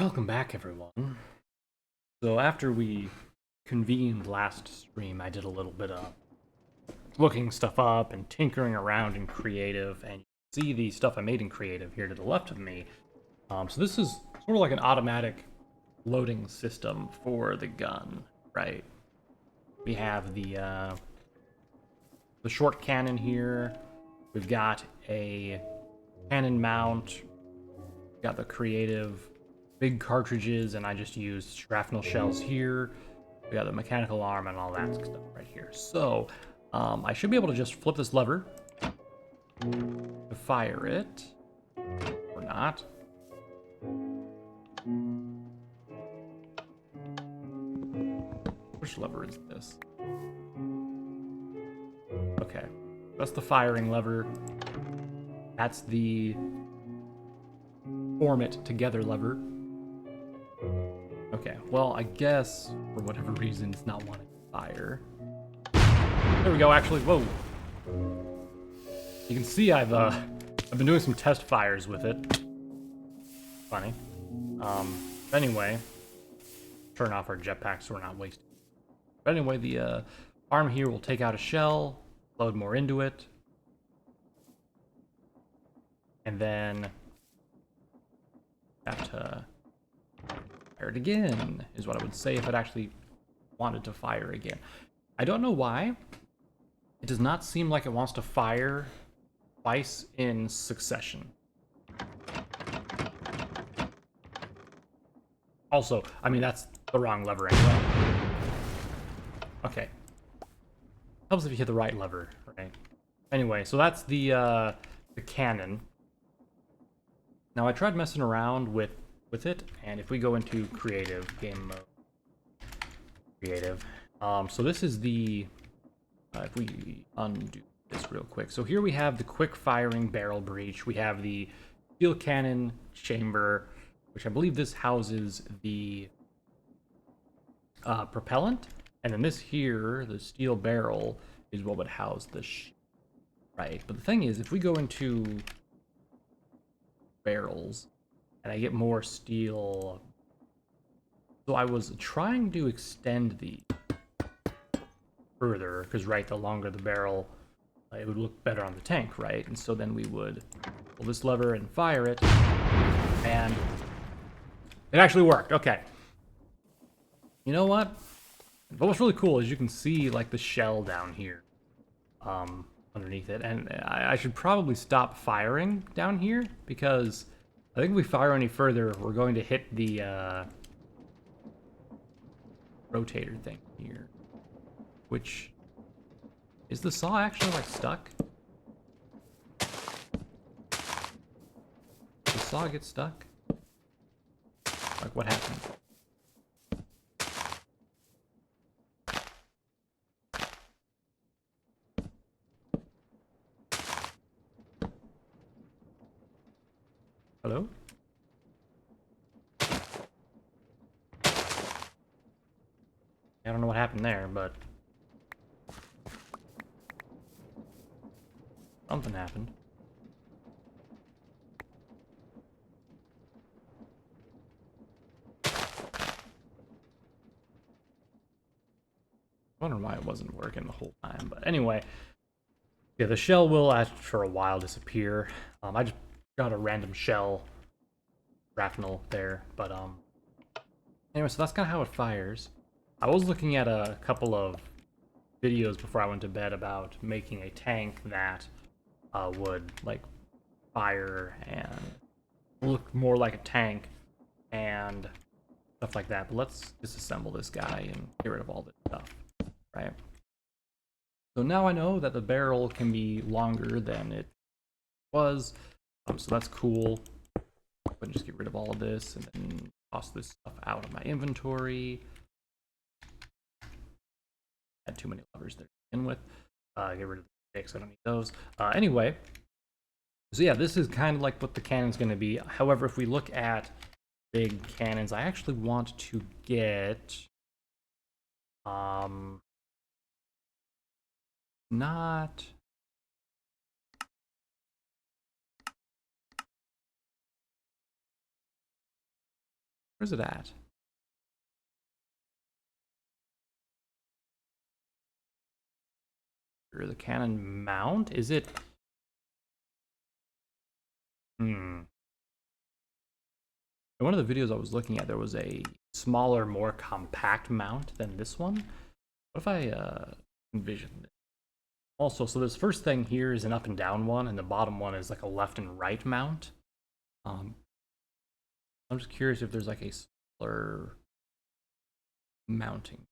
Welcome back, everyone. So after we convened last stream, I did a little bit of looking stuff up and tinkering around in creative, and you can see the stuff I made in creative here to the left of me. So this is sort of like an automatic loading system for the gun, right? We have the short cannon here. We've got a cannon mount. We've got the creative big cartridges, and I just used shrapnel shells here. We got the mechanical arm and all that stuff right here. So I should be able to just flip this lever to fire it, or not. Which lever is this? Okay, that's the firing lever. That's the form it together lever. Okay, well, I guess for whatever reason it's not wanting to fire. There we go, actually. Whoa. You can see I've been doing some test fires with it. Funny. Anyway, turn off our jetpack so we're not wasting. But anyway, the arm here will take out a shell, load more into it, and then have to fire it again, is what I would say if it actually wanted to fire again. I don't know why. It does not seem like it wants to fire twice in succession. Also, I mean, that's the wrong lever anyway. Okay. Helps if you hit the right lever, right? Anyway, so that's the cannon. Now, I tried messing around with it, and if we go into creative, game mode, creative. So this is the, if we undo this real quick. So here we have the quick firing barrel breech. We have the steel cannon chamber, which I believe this houses the propellant. And then this here, the steel barrel, is what would house the right. But the thing is, if we go into barrels, and I get more steel. So I was trying to extend the further, because right, the longer the barrel, it would look better on the tank, right? And so then we would pull this lever and fire it, and it actually worked. Okay. You know what? But what's really cool is you can see like the shell down here, underneath it, and I should probably stop firing down here because I think if we fire any further, we're going to hit the rotator thing here. Which, is the saw actually like stuck? Does the saw get stuck? Like what happened? Hello? I don't know what happened there, but something happened. I wonder why it wasn't working the whole time, but anyway. Yeah, the shell will, after a while, disappear. I just got a random shell shrapnel there, but anyway, so that's kind of how it fires. I was looking at a couple of videos before I went to bed about making a tank that would like fire and look more like a tank and stuff like that. But let's disassemble this guy and get rid of all this stuff, right? So now I know that the barrel can be longer than it was, so that's cool. But just get rid of all of this and then toss this stuff out of my inventory. Had too many levers there to begin with. Get rid of the sticks, I don't need those. Anyway, so yeah, this is kind of like what the cannon's going to be. However, if we look at big cannons, I actually want to get not Where's it at? Here, the cannon mount? Is it... In one of the videos I was looking at, there was a smaller, more compact mount than this one. What if I envision it? Also, so this first thing here is an up and down one, and the bottom one is like a left and right mount. I'm just curious if there's like a smaller mounting.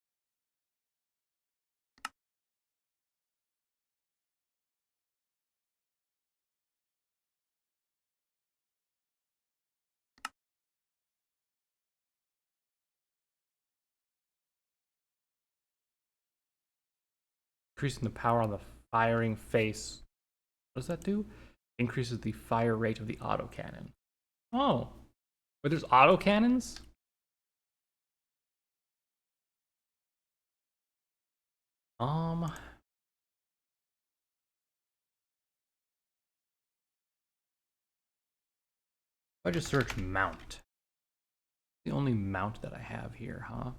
Increasing the power on the firing face. What does that do? Increases the fire rate of the autocannon. Oh. But there's autocannons? If I just search mount. The only mount that I have here, huh?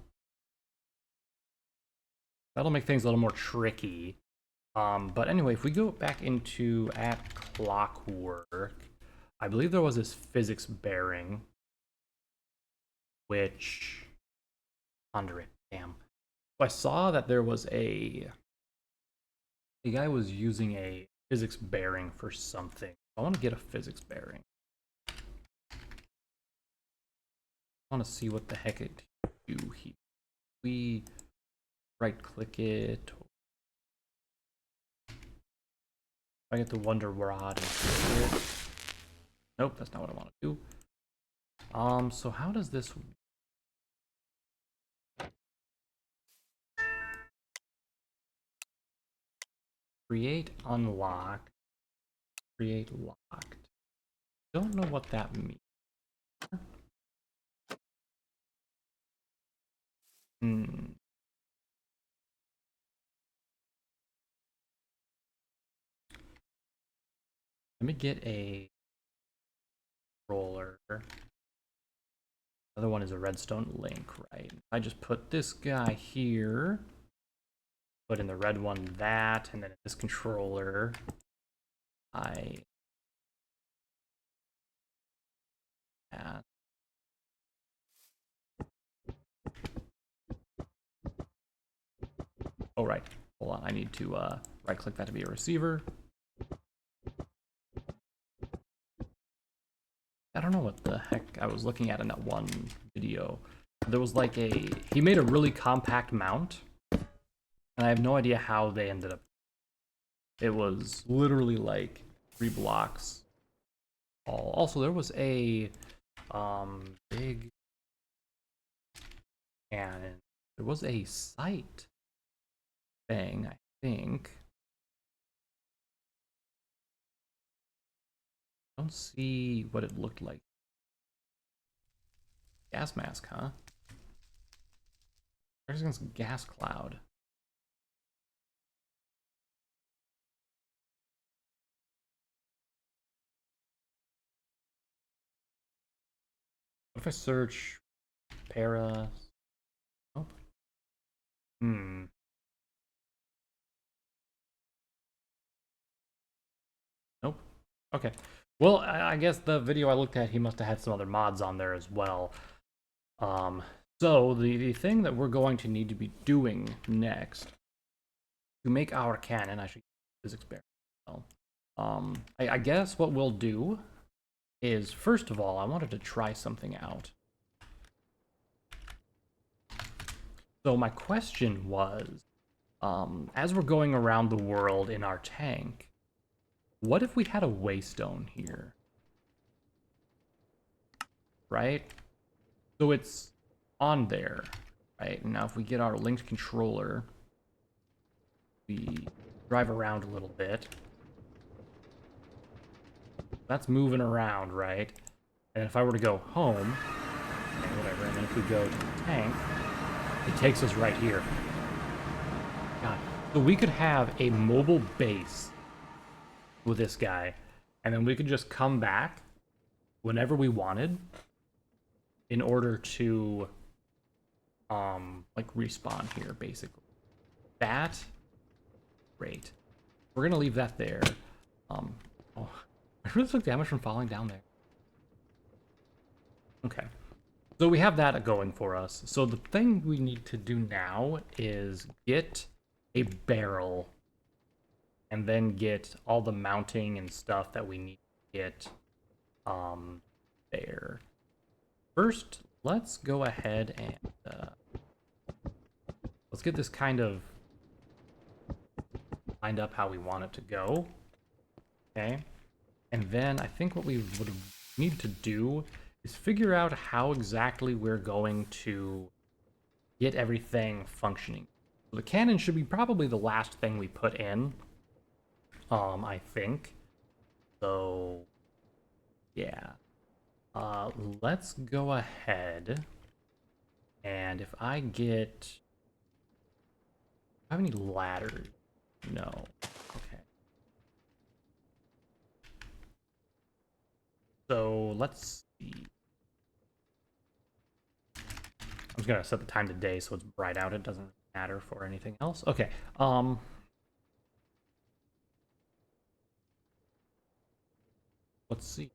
That'll make things a little more tricky. But anyway, if we go back into at clockwork, I believe there was this physics bearing, which under it, damn. So I saw that there was a guy was using a physics bearing for something. I want to get a physics bearing. I want to see what the heck it do here. We right click it. I get the wonder rod and click it. Nope, that's not what I want to do. So how does this work? Create unlocked. Create locked. Don't know what that means. Let me get a roller. Another one is a redstone link, right? I just put this guy here, put in the red one that, and then this controller, oh right, hold on, I need to right click that to be a receiver. I don't know what the heck I was looking at in that one video. There was like he made a really compact mount, and I have no idea how they ended up. It was literally like 3 blocks all. Also, there was a big cannon. There was a sight thing, I think. I don't see what it looked like. Gas mask, huh? There's a gas cloud. What if I search para? Nope. Nope. Okay. Well, I guess the video I looked at, he must have had some other mods on there as well. So the thing that we're going to need to be doing next to make our cannon, I should physics bear. I guess what we'll do is, first of all, I wanted to try something out. So my question was, as we're going around the world in our tank, what if we had a waystone here? Right? So it's on there, right? Now if we get our linked controller, we drive around a little bit. That's moving around, right? And if I were to go home, whatever, and then if we go to the tank, it takes us right here. God. So we could have a mobile base with this guy, and then we could just come back whenever we wanted in order to like respawn here, basically. That, great. We're gonna leave that there. Oh, I really took damage from falling down there. Okay. So we have that going for us. So the thing we need to do now is get a barrel and then get all the mounting and stuff that we need to get there. First, let's go ahead and let's get this kind of lined up how we want it to go. Okay. And then I think what we would need to do is figure out how exactly we're going to get everything functioning. So the cannon should be probably the last thing we put in, I think. So, yeah. Let's go ahead, and if I get... Do I have any ladders? No. Okay. So, let's see. I'm just gonna set the time to day so it's bright out. It doesn't matter for anything else. Okay. Let's see.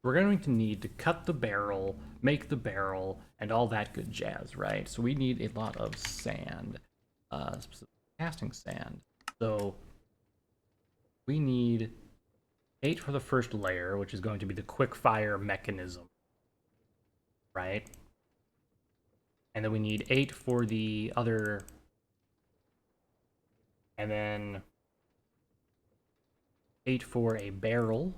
We're going to need to cut the barrel, make the barrel, and all that good jazz, right? So we need a lot of sand, casting sand. So we need 8 for the first layer, which is going to be the quick fire mechanism, right? And then we need 8 for the other, and then 8 for a barrel,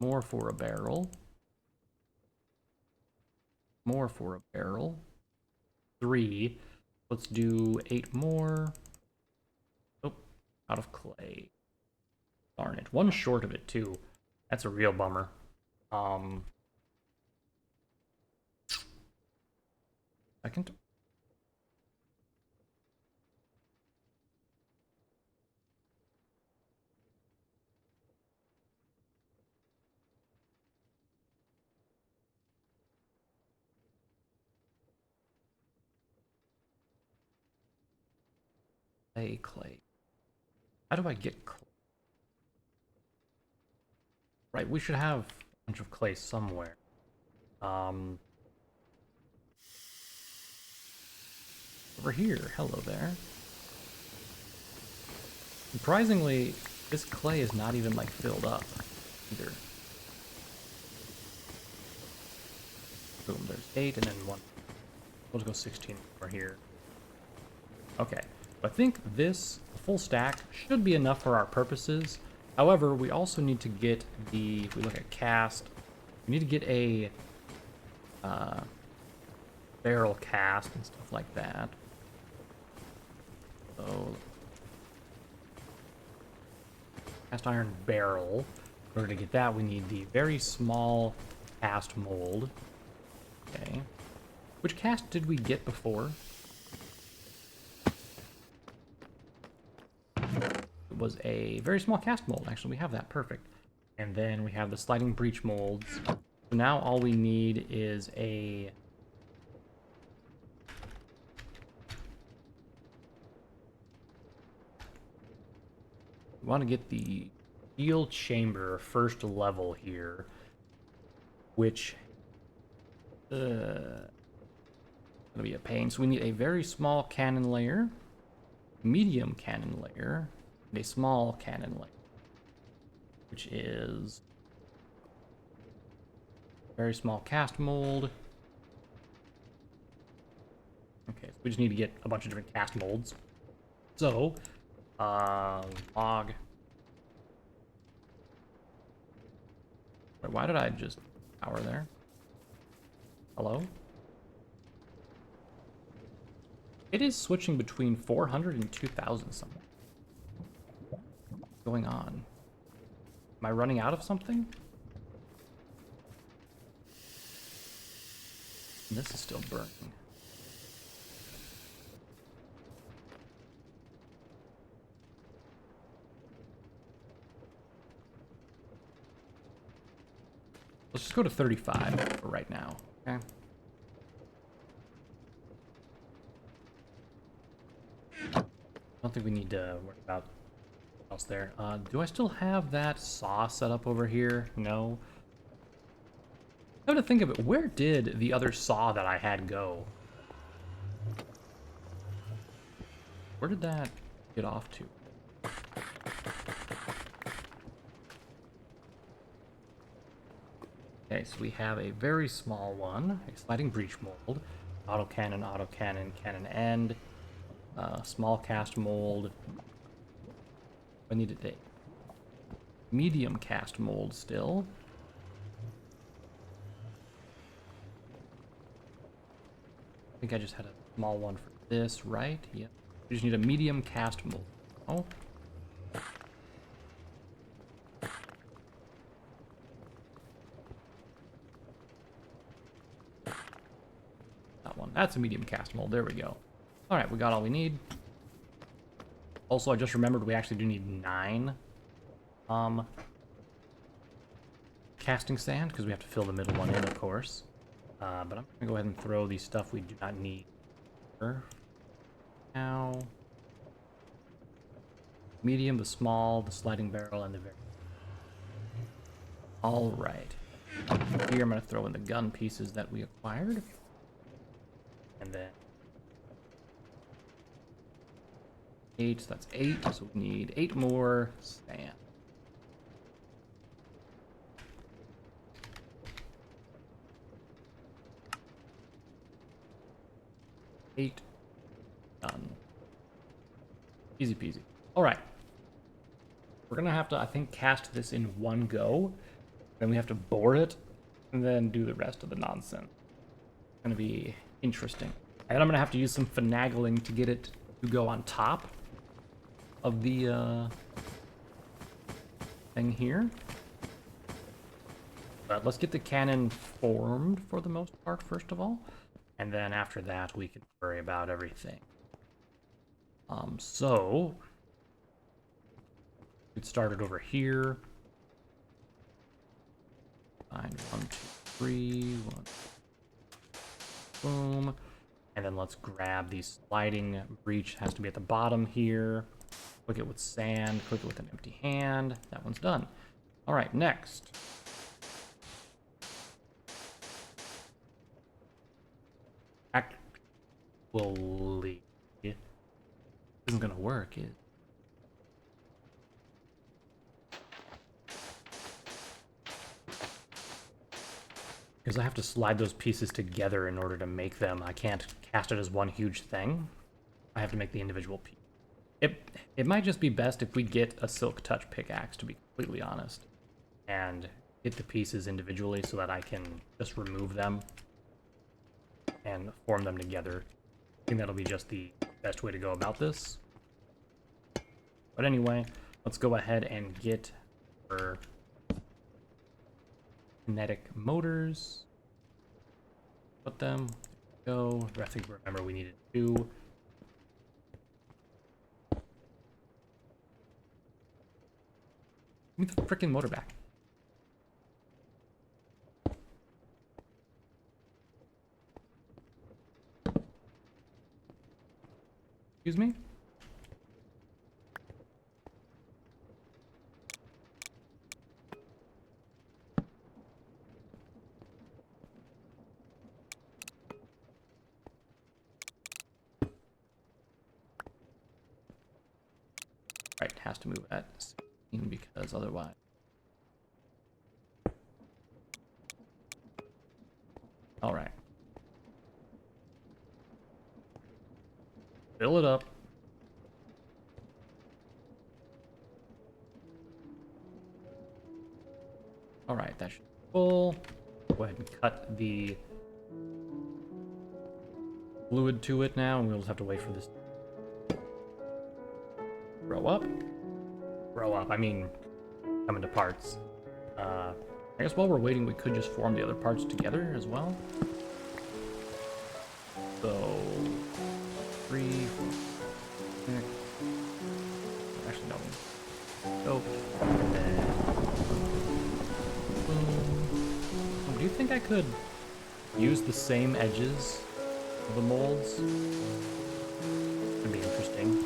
more for a barrel, more for a barrel, 3. Let's do 8 more. Oh, out of clay. Darn it. 1 short of it, too. That's a real bummer. Second. Clay. How do I get clay? Right, we should have a bunch of clay somewhere. Over here. Hello there. Surprisingly, this clay is not even, like, filled up either. Boom, there's 8 and then 1. We'll just go 16 over here. Okay, I think this full stack should be enough for our purposes. However, we also need to get the, if we look at cast, we need to get a barrel cast and stuff like that. So, cast iron barrel. In order to get that, we need the very small cast mold. Okay. Which cast did we get before? It was a very small cast mold, actually. We have that, perfect. And then we have the sliding breech molds. So now all we need is a... We want to get the steel chamber first level here, which... gonna be a pain. So we need a very small cannon layer, medium cannon layer, and a small cannon layer, which is very small cast mold. Okay, so we just need to get a bunch of different cast molds. So, log. Wait, why did I just power there? Hello? It is switching between 400 and 2,000 something. What's going on? Am I running out of something? And this is still burning. Let's just go to 35 for right now, okay? I don't think we need to worry about else there. Do I still have that saw set up over here? No. I have to think of it. Where did the other saw that I had go? Where did that get off to? Okay, so we have a very small one, a sliding breech mold, autocannon, cannon end, small cast mold. I needed a medium cast mold still. I think I just had a small one for this, right? Yep. We just need a medium cast mold. Oh. That one. That's a medium cast mold. There we go. Alright, we got all we need. Also, I just remembered we actually do need 9 casting sand, because we have to fill the middle one in, of course. But I'm going to go ahead and throw the stuff we do not need here. Now, medium, the small, the sliding barrel, and the very... Alright. Here I'm going to throw in the gun pieces that we acquired. And then 8, so that's 8, so we need 8 more sand. Done. Easy peasy. Alright. We're gonna have to, I think, cast this in one go. Then we have to bore it, and then do the rest of the nonsense. It's gonna be interesting. And then I'm gonna have to use some finagling to get it to go on top of the thing here. But let's get the cannon formed for the most part, first of all. And then after that, we can worry about everything. So get started over here. Find 1, 2, 3, 1. Boom. And then let's grab the sliding breech. Has to be at the bottom here. Click it with sand. Click it with an empty hand. That one's done. All right, next. Actually, this isn't gonna work, is it? Because I have to slide those pieces together in order to make them. I can't cast it as one huge thing. I have to make the individual piece. It might just be best if we get a silk touch pickaxe, to be completely honest, and get the pieces individually so that I can just remove them and form them together. I think that'll be just the best way to go about this. But anyway, let's go ahead and get our kinetic motors. Put them. Go. I think remember we needed 2. Give me the freaking motor back. Excuse me? Right, has to move at 16 because otherwise. All right. Fill it up. All right, that should be full. Go ahead and cut the fluid to it now, and we'll just have to wait for this to grow up. Grow up, I mean, come into parts. I guess while we're waiting, we could just form the other parts together as well. So, 3, 4, 6. Actually, no. Go. And then, boom. think I could use the same edges of the molds. It'd be interesting.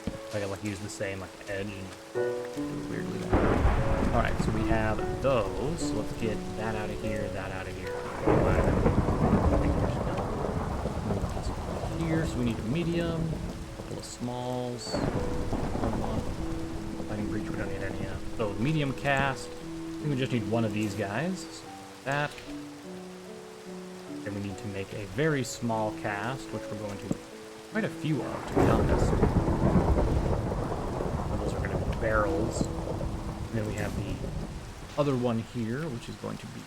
If I could like use the same like edge and do it weirdly there. Alright, so we have those. So let's get that out of here, that out of here. Here, so we need a medium, a couple of smalls, fighting breach, we don't need any of. So medium cast, I think we just need one of these guys. So that. Then we need to make a very small cast, which we're going to make quite a few of, to be honest. Those are going to be barrels. And then we have the other one here, which is going to be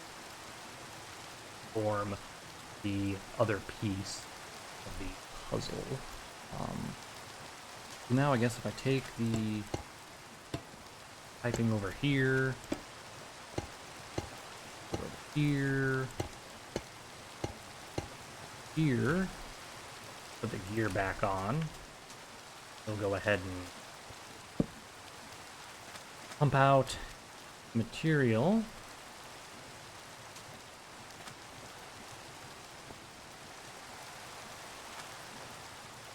form the other piece of the puzzle. So now I guess if I take the piping over here, over here, here, put the gear back on, we'll go ahead and pump out material.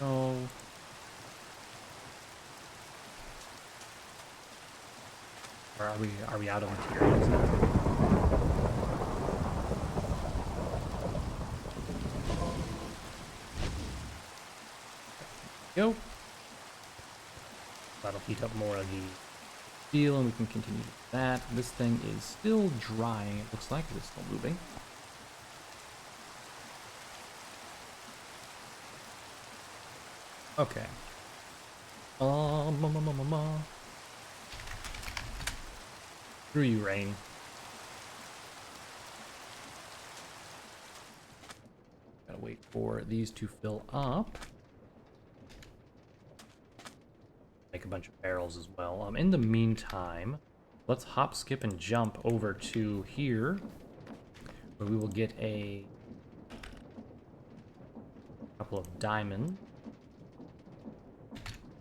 So or are we out of materials now? Go. That'll heat up more of the steel and we can continue with that. This thing is still drying, it looks like. It's still moving. Okay. Screw you, rain. Gotta wait for these to fill up. Make a bunch of barrels as well. In the meantime, let's hop, skip, and jump over to here, where we will get a couple of diamonds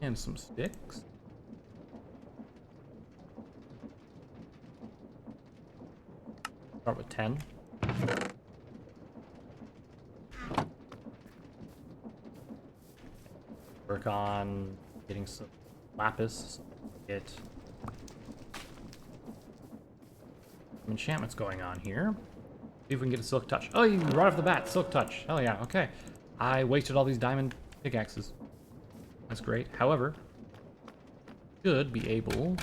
and some sticks. Start with 10. Work on getting some lapis, get some enchantments going on here. See if we can get a silk touch. Oh, right off the bat, silk touch. Hell yeah, okay. I wasted all these diamond pickaxes. That's great. However, should be able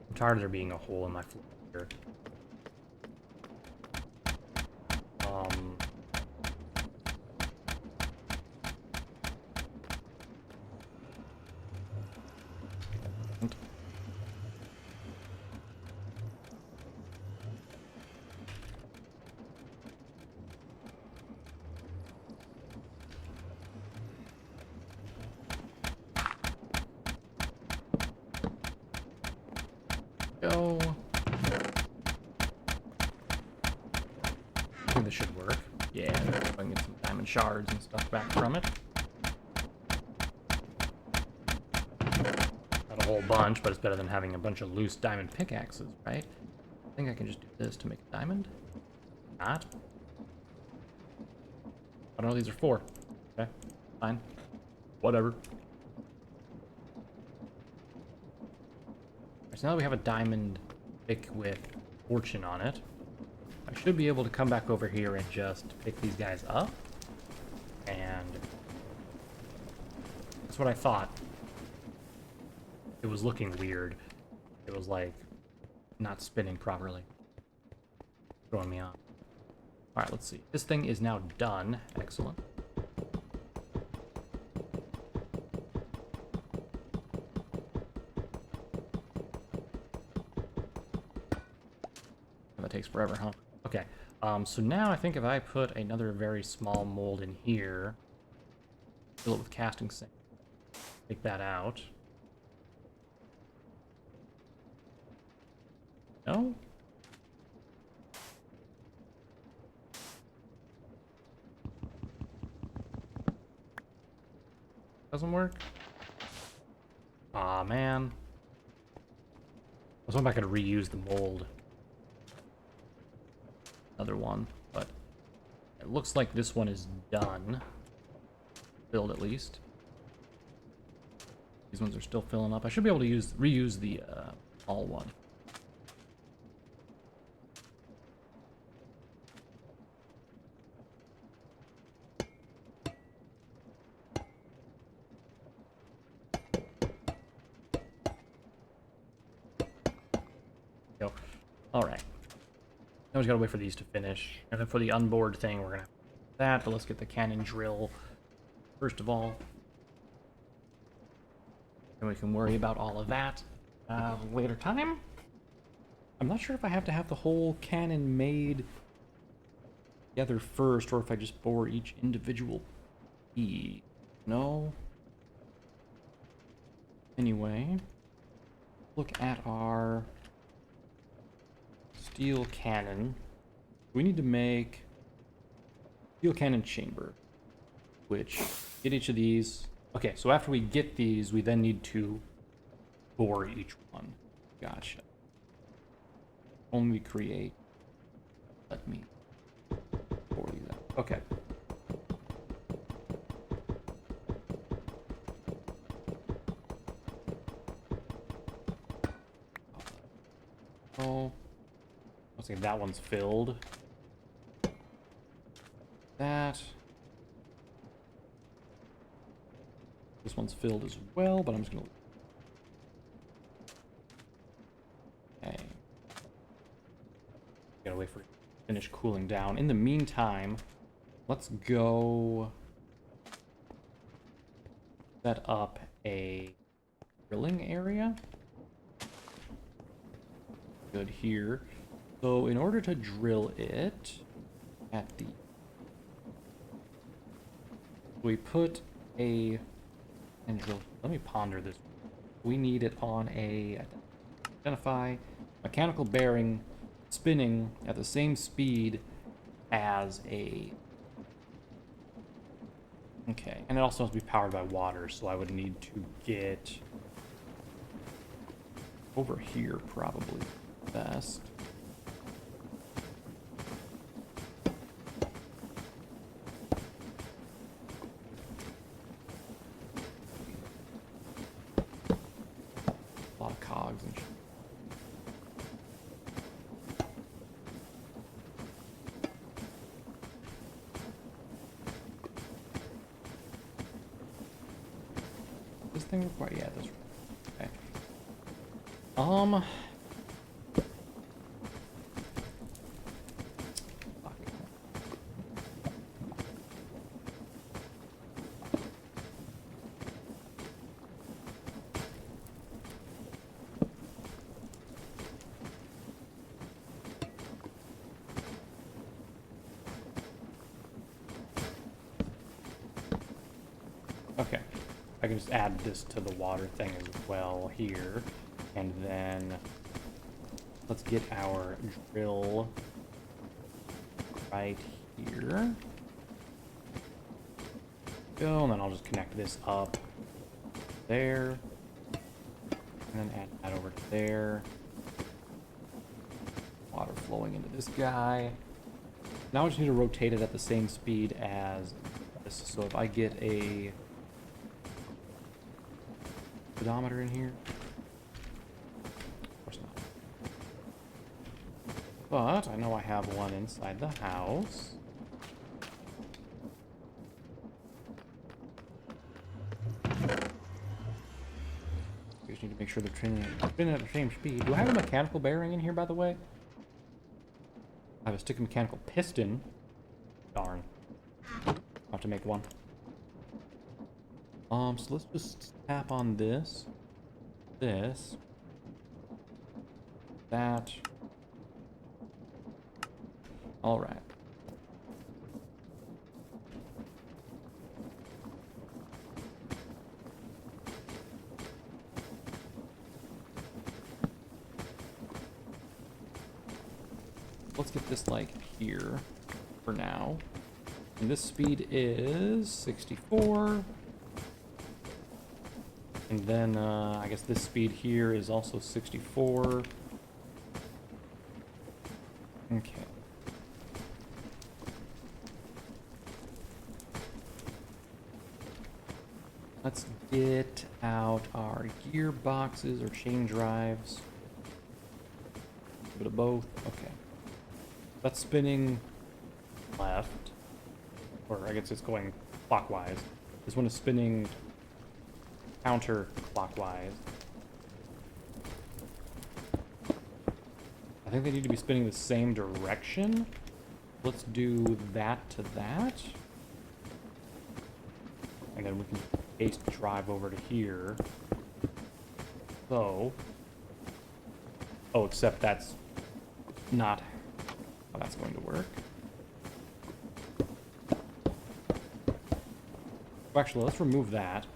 I'm tired of there being a hole in my floor here. Go. I think this should work. Yeah, I can get some diamond shards and stuff back from it. Not a whole bunch, but it's better than having a bunch of loose diamond pickaxes, right? I think I can just do this to make a diamond. Not. I don't know, these are 4. Okay, fine. Whatever. So now that we have a diamond pick with fortune on it, I should be able to come back over here and just pick these guys up. And that's what I thought. It was looking weird. It was like not spinning properly. Throwing me off. Alright, let's see. This thing is now done. Excellent. That takes forever, huh? Okay. So now I think if I put another very small mold in here, fill it with casting sand, take that out. No? Doesn't work? Aw, man. I was hoping I could reuse the mold. Another one, but it looks like this one is done. Filled at least. These ones are still filling up. I should be able to reuse the all one. Go. All right. Now we just gotta wait for these to finish, and then for the onboard thing, we're gonna have that. But let's get the cannon drill first of all. And we can worry about all of that later time. I'm not sure if I have to have the whole cannon made together first, or if I just bore each individual piece. No. Anyway, look at our steel cannon. We need to make steel cannon chamber, which get each of these. Okay, so after we get these, we then need to bore each one. Gotcha. Only create. Let me bore these out. Okay. Oh, let's see. That one's filled. That. This one's filled as well, but I'm just gonna. Okay. Gotta wait for it to finish cooling down. In the meantime, let's go set up a drilling area. Good here. So in order to drill it at the, we put a and drill. Let me ponder this. We need it on a identify mechanical bearing spinning at the same speed as a. Okay, and it also has to be powered by water, so I would need to get over here probably best. A lot of cogs and shit. This thing requires, yeah, this. Okay. Okay, I can just add this to the water thing as well here, and then let's get our drill right here. Go, and then I'll just connect this up there, and then add that over to there. Water flowing into this guy. Now I just need to rotate it at the same speed as this. So if I get a speedometer in here, of course not. But I know I have one inside the house. We just need to make sure they're spinning at the same speed. Do I have a mechanical bearing in here, by the way? I have a stick of mechanical piston. Darn. I'll have to make one. So let's just tap on this. This. That. Alright. Let's get this like here for now. And this speed is 64. And then I guess this speed here is also 64. Okay. Let's get out our gearboxes or chain drives. A bit of both. Okay. That's spinning left. Or I guess it's going clockwise. This one is spinning counterclockwise. I think they need to be spinning the same direction. Let's do that to that. And then we can paste drive over to here. So. Oh, except that's not how that's going to work. Actually, let's remove that.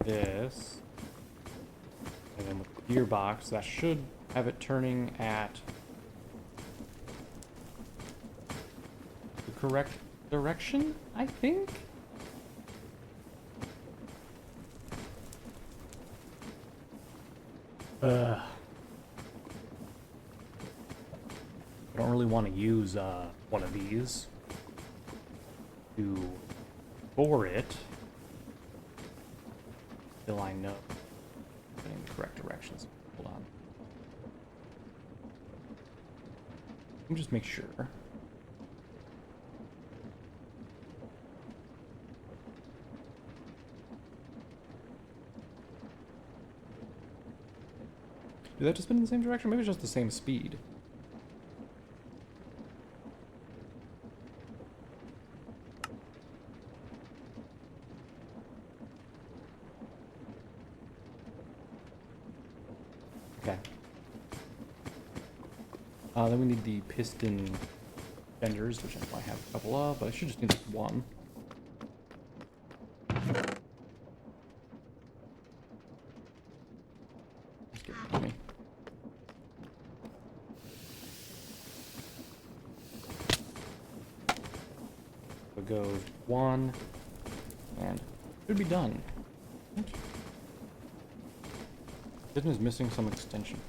This. And then with the gearbox, that should have it turning at the correct direction, I think? I don't really want to use one of these to bore it till I know in the correct directions. Hold on. Let me just make sure. Do that just spin in the same direction? Maybe it's just the same speed. Okay. Then we need the piston benders, which I might have a couple of, but I should just need this one. Just give it to me. So it goes one, and should be done. Piston is missing some extension.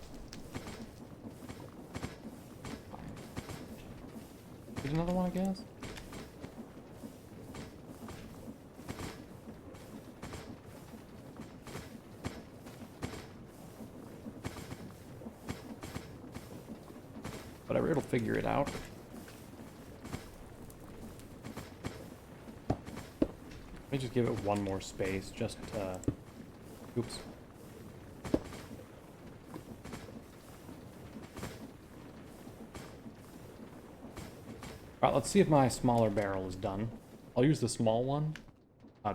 Get another one, I guess? Whatever, it'll figure it out. Let me just give it one more space, just, oops. Alright, let's see if my smaller barrel is done. I'll use the small one,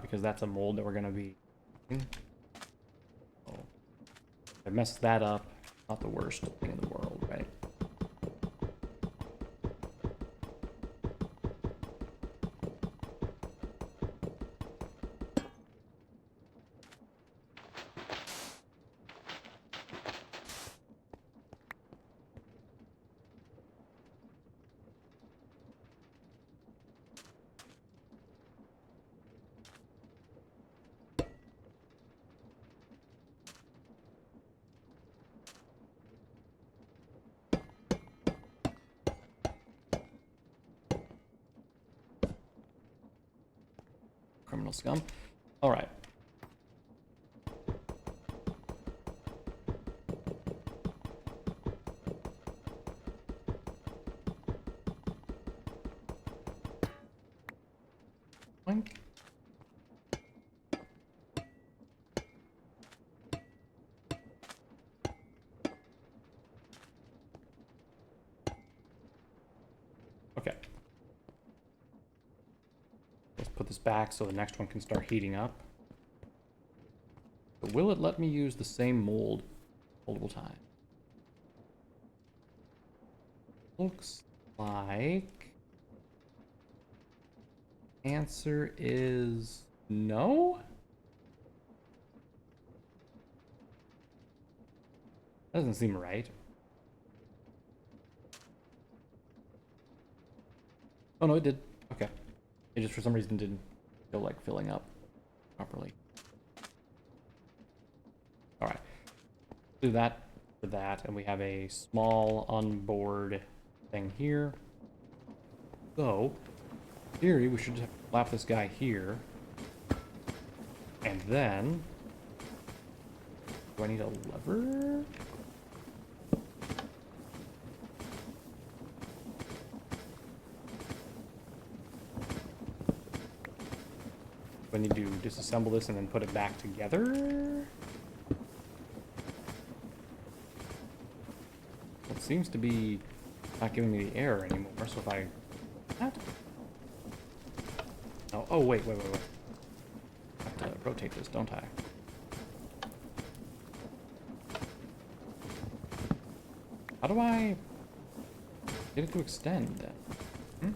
because that's a mold that we're going to be using. Oh. I messed that up. Not the worst thing in the world, right? Criminal scum. All right. Boink. Okay. Let's put this back so the next one can start heating up. But will it let me use the same mold multiple times? Looks like answer is no. Doesn't seem right. Oh no, it did. Okay. It just for some reason didn't feel like filling up properly. Alright. Do that for that, and we have a small onboard thing here. So, in theory, we should just flap this guy here. And then... Do I need a lever? Do I need to disassemble this and then put it back together? It seems to be not giving me the error anymore, so if I... What? Oh, oh wait. I have to rotate this, don't I? How do I get it to extend? Hmm?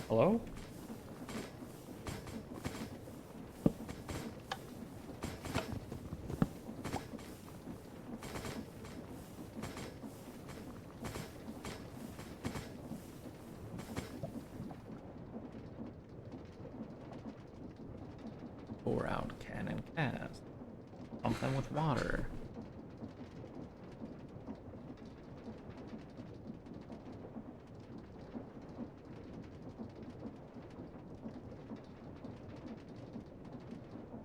Hello? Pour out cannon cast. Pump them with water.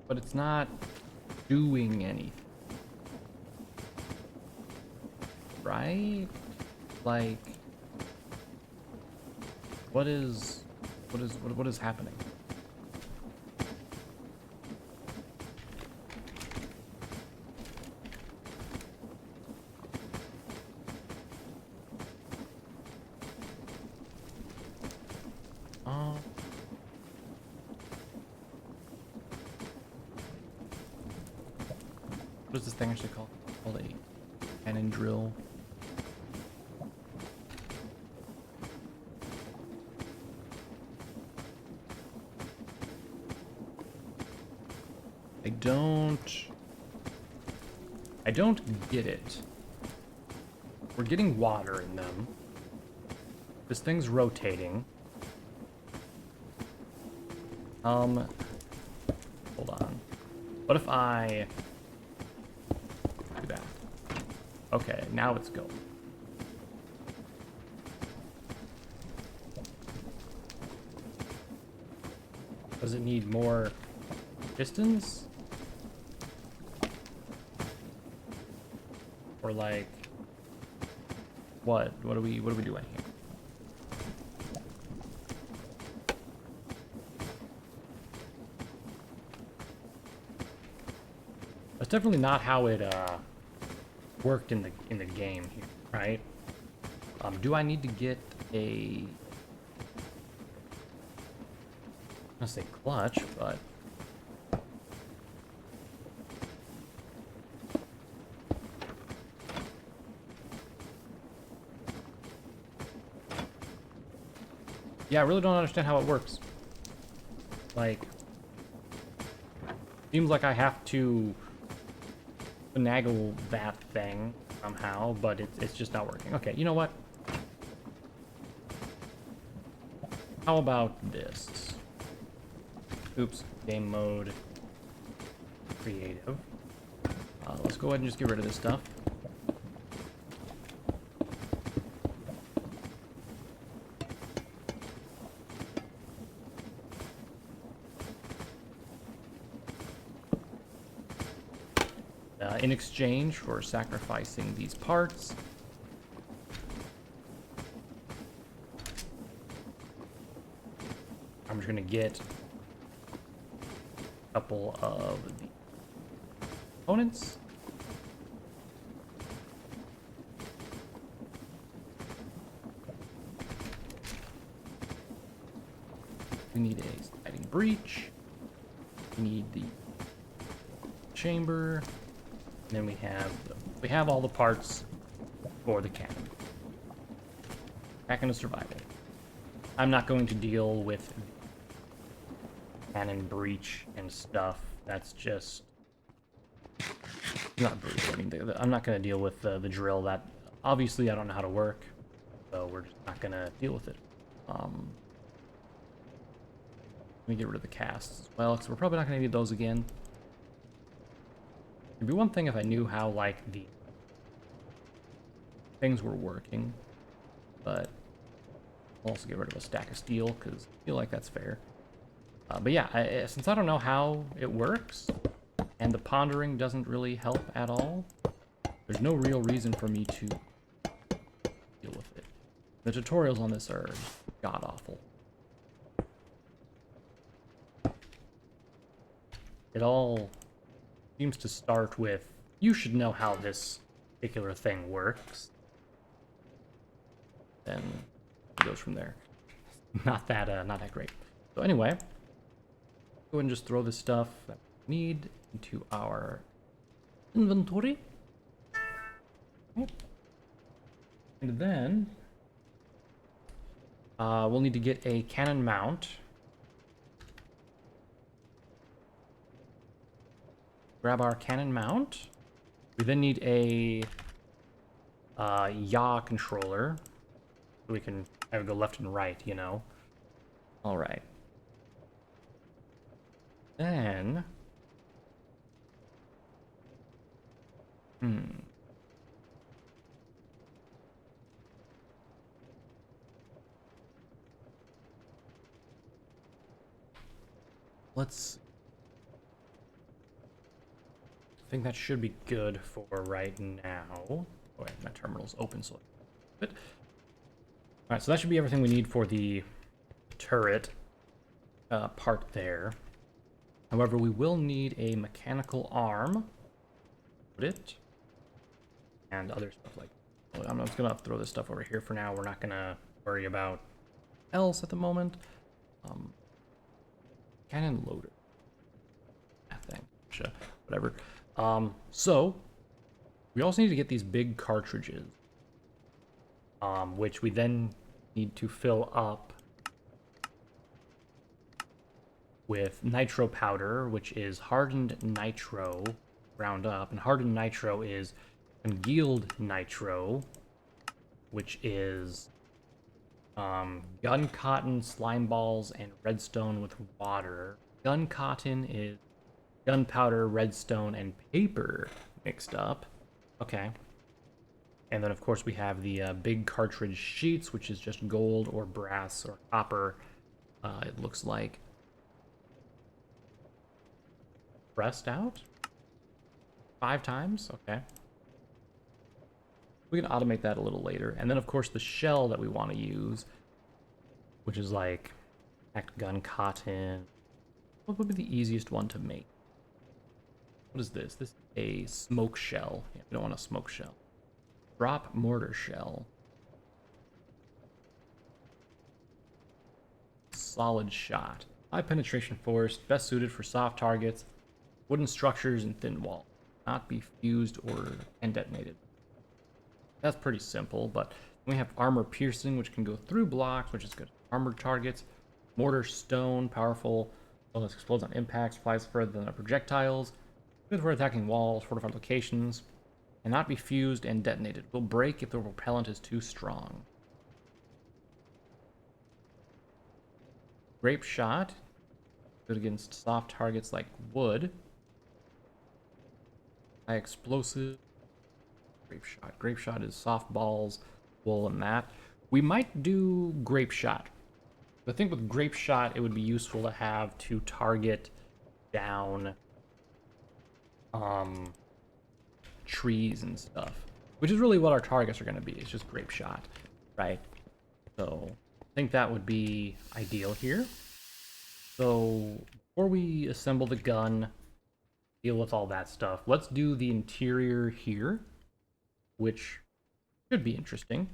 But it's not doing anything. Right? Like, what is happening? What is this thing actually called? Called a cannon drill. I don't get it. We're getting water in them. This thing's rotating. Hold on. What if I do that? Okay, now it's going. Does it need more pistons? Or like what? What are we doing here? That's definitely not how it worked in the game here, right? Do I need to get a... I'm gonna say clutch, but... Yeah, I really don't understand how it works. Like... Seems like I have to finagle that thing somehow, but it's just not working. Okay, you know what? How about this? Oops, game mode, creative. Let's go ahead and just get rid of this stuff. In exchange for sacrificing these parts, I'm just gonna get a couple of the components. We need a sliding breach. We need the chamber. And then we have all the parts for the cannon. Cracking and survival. I'm not going to deal with cannon breach and stuff. That's just not breach. I mean, I'm not going to deal with the drill. That obviously I don't know how to work. so we're just not gonna deal with it. Let me get rid of the casts as well, because we're probably not gonna need those again. It'd be one thing if I knew how, like, the things were working, but I'll also get rid of a stack of steel, because I feel like that's fair. But yeah, since I don't know how it works, and the pondering doesn't really help at all, there's no real reason for me to deal with it. The tutorials on this are god-awful. It all seems to start with, you should know how this particular thing works. Then it goes from there. Not that great. So anyway, go ahead and just throw this stuff that we need into our inventory. And then we'll need to get a cannon mount. Grab our cannon mount. We then need a yaw controller, so we can have it go left and right, you know. All right. Then, let's. I think that should be good for right now. Oh, wait, my terminal's open, so good. All right, so that should be everything we need for the turret part there. However, we will need a mechanical arm. Put it. And other stuff like that. I'm just gonna throw this stuff over here for now. We're not gonna worry about else at the moment. Cannon loader. That thing. Sure. Whatever. So we also need to get these big cartridges. Which we then need to fill up with nitro powder, which is hardened nitro ground up, and hardened nitro is congealed nitro, which is gun cotton, slime balls, and redstone with water. Gun cotton is gunpowder, redstone, and paper mixed up. Okay. And then, of course, we have the big cartridge sheets, which is just gold or brass or copper, it looks like. Pressed out? 5 times? Okay. We can automate that a little later. And then, of course, the shell that we want to use, which is like gun cotton. What would be the easiest one to make? What is this? This is a smoke shell. Yeah, we don't want a smoke shell. Drop mortar shell. Solid shot. High penetration force, best suited for soft targets, wooden structures, and thin wall. Not be fused and detonated. That's pretty simple, but we have armor piercing, which can go through blocks, which is good. Armored targets, mortar stone, powerful, this explodes on impacts, flies further than our projectiles, good for attacking walls, fortified locations, and not be fused and detonated. Will break if the propellant is too strong. Grape shot, good against soft targets like wood. High explosive. Grape shot. Grape shot is soft balls, wool, and that. We might do grape shot. I think with grape shot, it would be useful to have to target down trees and stuff, which is really what our targets are going to be. It's just grape shot, right? So I think that would be ideal here. So before we assemble the gun, deal with all that stuff, let's do the interior here, which should be interesting.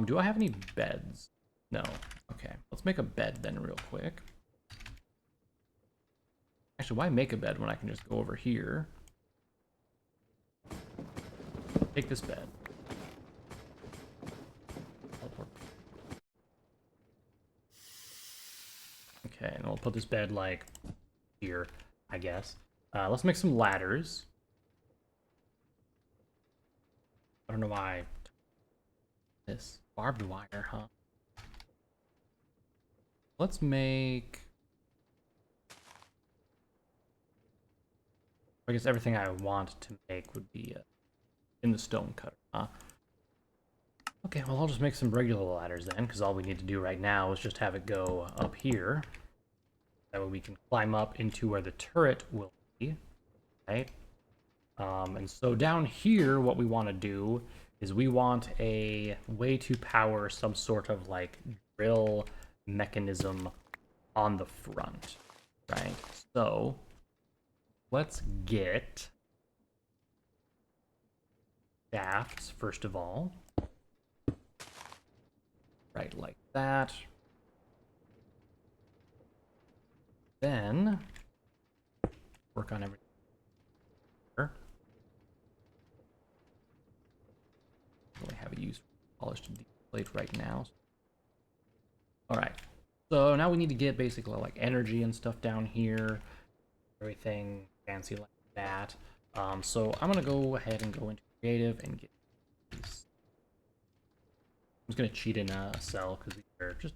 Do I have any beds? No. Okay, let's make a bed then real quick. Actually, why make a bed when I can just go over here? Take this bed. Okay, and we'll put this bed, like, here, I guess. Let's make some ladders. I don't know why. This barbed wire, huh? Let's make... I guess everything I want to make would be in the stone cutter, huh? Okay, well I'll just make some regular ladders then, because all we need to do right now is just have it go up here. That way we can climb up into where the turret will be, right? And so down here, what we want to do is we want a way to power some sort of like drill mechanism on the front, right? So let's get shafts first of all. Right, like that. Then work on everything. Really have a use for polished plate right now. All right, so now we need to get basically like energy and stuff down here, everything fancy like that. So I'm gonna go ahead and go into creative and get these. I'm just gonna cheat in a cell because we just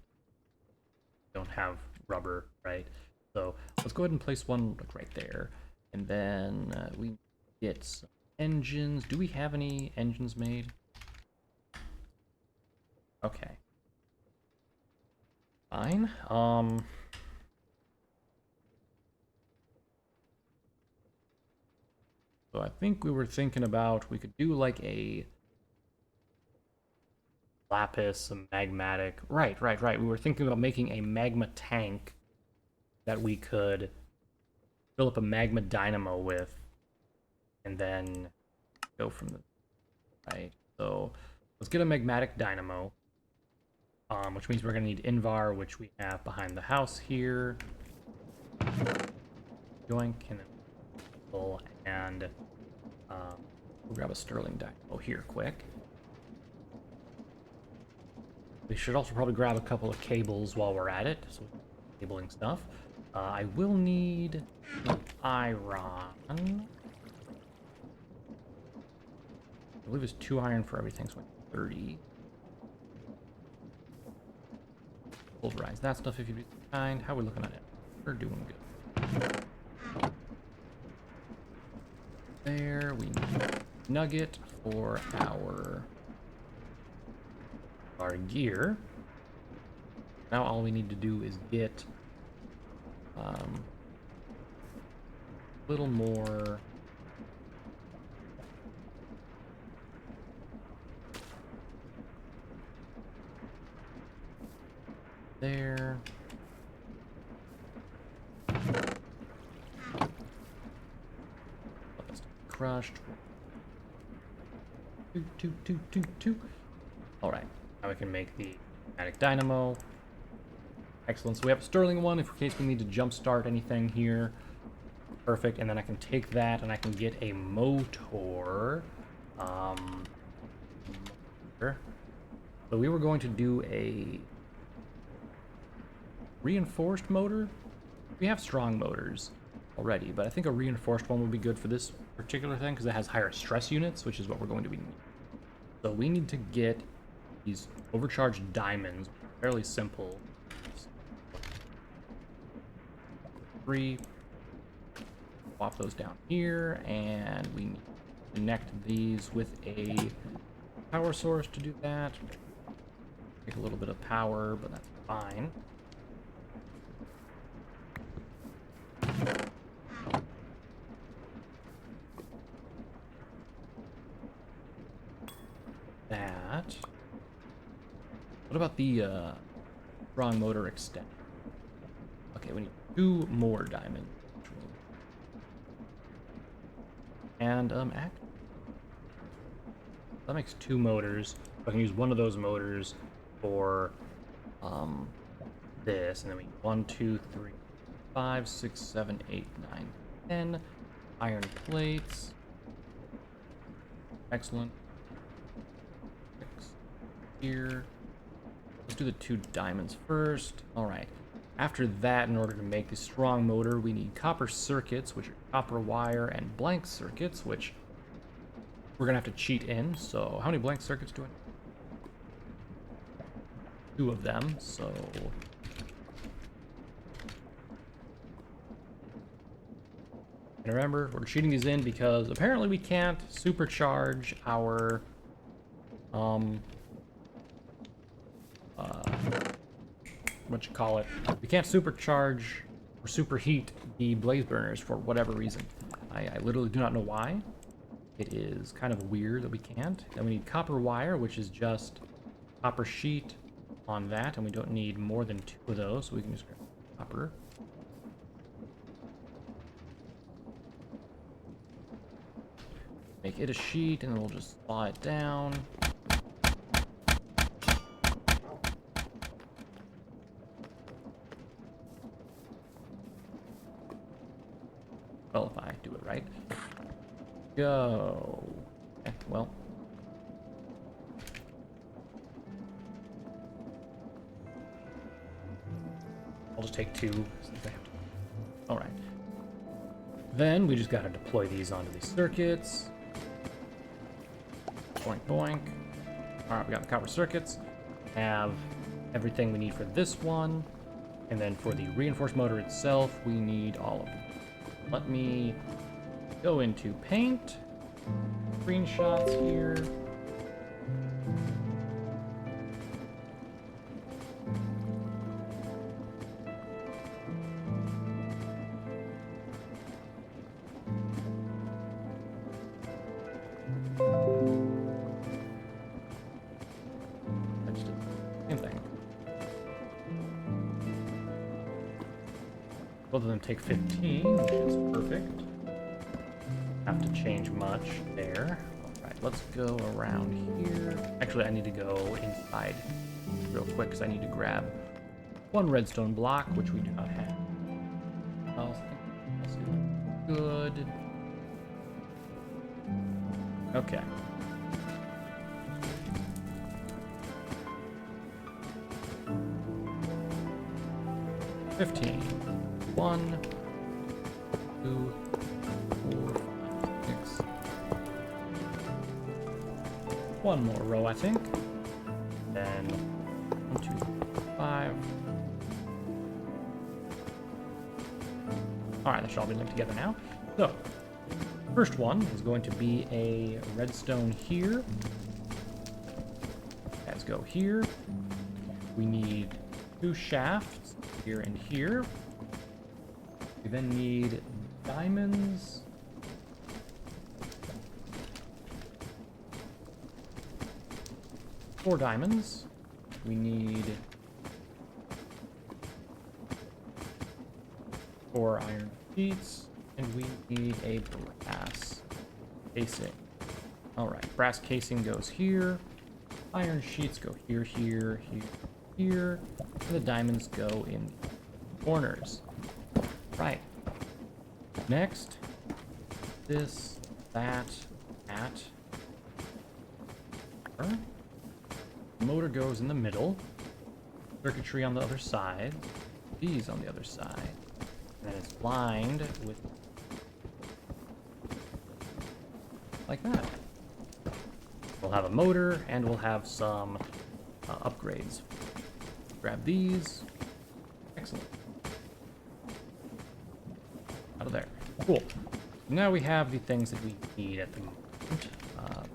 don't have rubber, right? So let's go ahead and place one like right there, and then we get some engines. Do we have any engines made? Okay. Fine. So I think we were thinking about we could do like a lapis, a magmatic. Right. We were thinking about making a magma tank that we could fill up a magma dynamo with, and then go from the right. So let's get a magmatic dynamo, which means we're gonna need Invar, which we have behind the house here. Yoink, and we'll grab a Sterling dynamo here quick. We should also probably grab a couple of cables while we're at it, so cabling stuff. I will need iron. I believe it's 2 iron for everything, so 30. Pulverize that stuff if you'd be kind. How are we looking at it? We're doing good. There, we need nugget for our gear. Now all we need to do is get a little more there. Crushed. Two. All right, now we can make the magmatic dynamo. Excellent. So we have a Sterling one in case we need to jumpstart anything here. Perfect. And then I can take that and I can get a motor. So we were going to do a reinforced motor. We have strong motors already, but I think a reinforced one would be good for this particular thing because it has higher stress units, which is what we're going to be needing. So we need to get these overcharged diamonds, fairly simple. 3. Swap those down here, and we need to connect these with a power source to do that. Take a little bit of power, but that's fine. That. What about the strong motor extend? Okay, we need 2 more diamonds. And act. That makes 2 motors. I can use one of those motors for this, and then we 1, 2, 3, 5, 6, 7, 8, 9, 10 iron plates. Excellent. Here. Let's do the 2 diamonds first. All right. After that, in order to make the strong motor, we need copper circuits, which are copper wire, and blank circuits, which we're gonna have to cheat in. So how many blank circuits do I need? 2 of them, so and remember, we're cheating these in because apparently we can't supercharge our what you call it? We can't supercharge or superheat the blaze burners for whatever reason. I literally do not know why. It is kind of weird that we can't. Then we need copper wire, which is just copper sheet on that, and we don't need more than 2 of those, so we can just grab copper. Make it a sheet, and then we'll just saw it down. Well, if I do it right. Go. Okay, well. I'll just take 2 since I have to. Alright. Then we just gotta deploy these onto these circuits. Boink, boink. Alright, we got the copper circuits. Have everything we need for this one. And then for the reinforced motor itself, we need all of them. Let me go into paint. Screenshots here. I just did the same thing. Both of them take 15, which is perfect. Have to change much there. Alright, let's go around here. Actually, I need to go inside real quick because I need to grab 1 redstone block, which we do not have. I'll see. Good. Okay. $15. 1, 2, 4, 5, 6. 1 more row, I think. Then 1, 2, 5. Alright, that should all be linked together now. So, first one is going to be a redstone here. Let's go here. We need 2 shafts here and here. We then need diamonds. Four diamonds. We need 4 iron sheets, and we need a brass casing. Alright, brass casing goes here. Iron sheets go here, here, here, here. And the diamonds go in the corners. Right. Next, this, that, that. Motor goes in the middle. Circuitry on the other side. These on the other side. And then it's lined with like that. We'll have a motor and we'll have some upgrades. Grab these. Excellent. Out of there. Cool. Now we have the things that we need at the moment.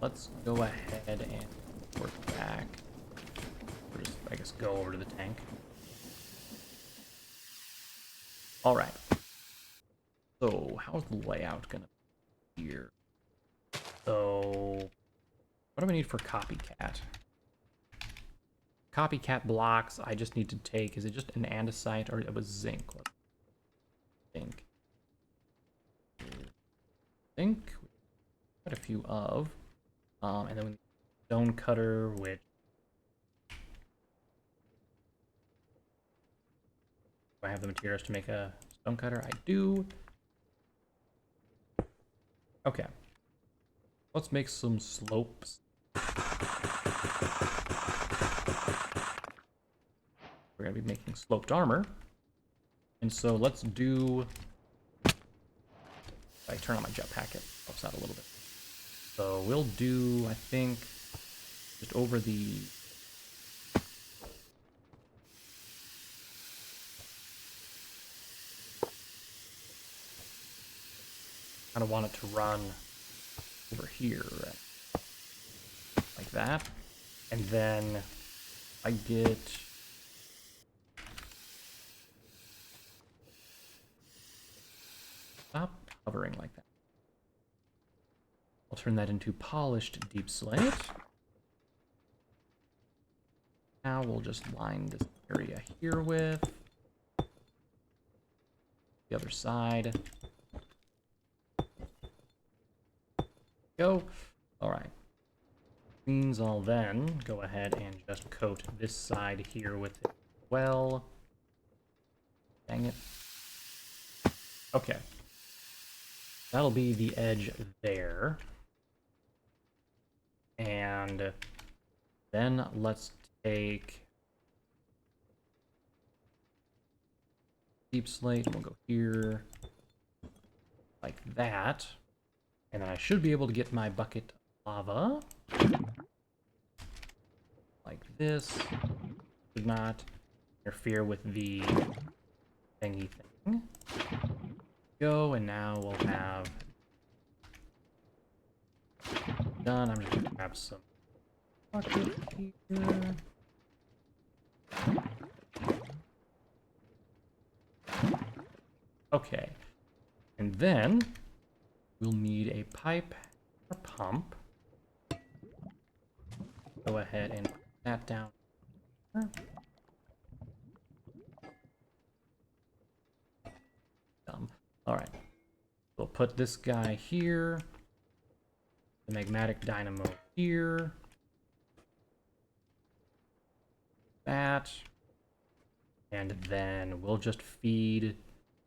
Let's go ahead and work back. Or just, I guess, go over to the tank. Alright. So, how's the layout gonna be here? So, what do we need for copycat? Copycat blocks, I just need to take, is it just an andesite or it was zinc? Zinc. Zinc, quite a few of. And then we need stone cutter, which do I have the materials to make a stone cutter? I do. Okay. Let's make some slopes. We're gonna be making sloped armor. And so let's do, if I turn on my jetpack, it helps out a little bit. So we'll do, I think, just over the kind of want it to run over here, right? Like that. And then I get... Stop hovering like that. I'll turn that into polished deep slate. Now we'll just line this area here with the other side. Go. All right. Means I'll then go ahead and just coat this side here with it as well. Dang it. Okay. That'll be the edge there. And then let's take deep slate, and we'll go here like that. And then I should be able to get my bucket of lava like this. Should not interfere with the thingy thing. Go, and now we'll have done. I'm just gonna grab some bucket here. Okay, and then we'll need a pipe or pump. Go ahead and put that down here. All right, we'll put this guy here, the magmatic dynamo here, that, and then we'll just feed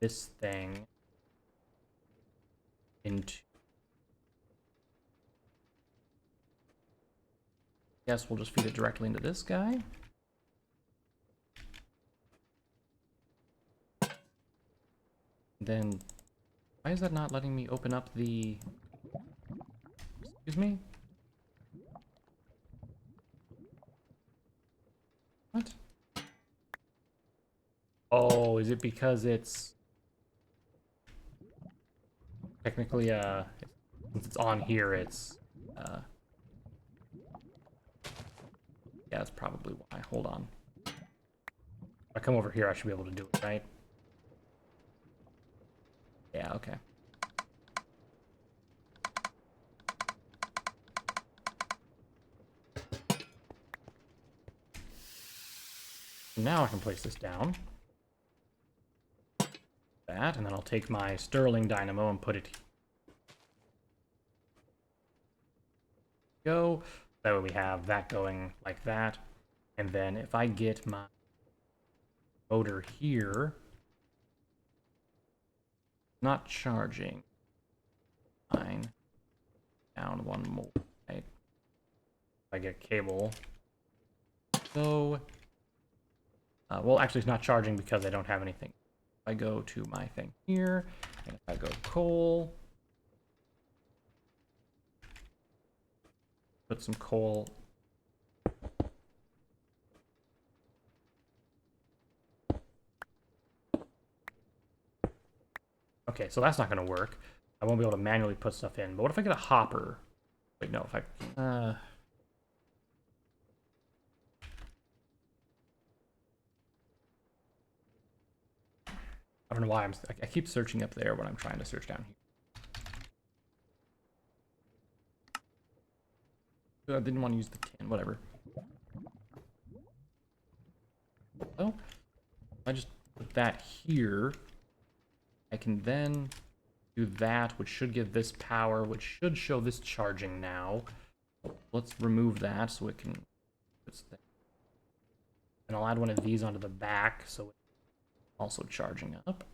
this thing into... Yes, we'll just feed it directly into this guy. Then, why is that not letting me open up the... Excuse me? What? Oh, is it because it's... Technically, since it's on here, it's... Yeah, that's probably why. Hold on. If I come over here, I should be able to do it, right? Yeah, okay. Now I can place this down. That, and then I'll take my Sterling dynamo and put it here. Go. That way we have that going like that. And then if I get my motor here, not charging. Fine. Down one more, right? If I get a cable. So, well, actually, it's not charging because I don't have anything. If I go to my thing here, and if I go coal, put some coal. Okay, so that's not going to work. I won't be able to manually put stuff in. But what if I get a hopper? Wait, no, if I... I don't know why I keep searching up there when I'm trying to search down here. I didn't want to use the tin, whatever. So, if I just put that here, I can then do that, which should give this power, which should show this charging now. Let's remove that so it can... And I'll add one of these onto the back so it's also charging up.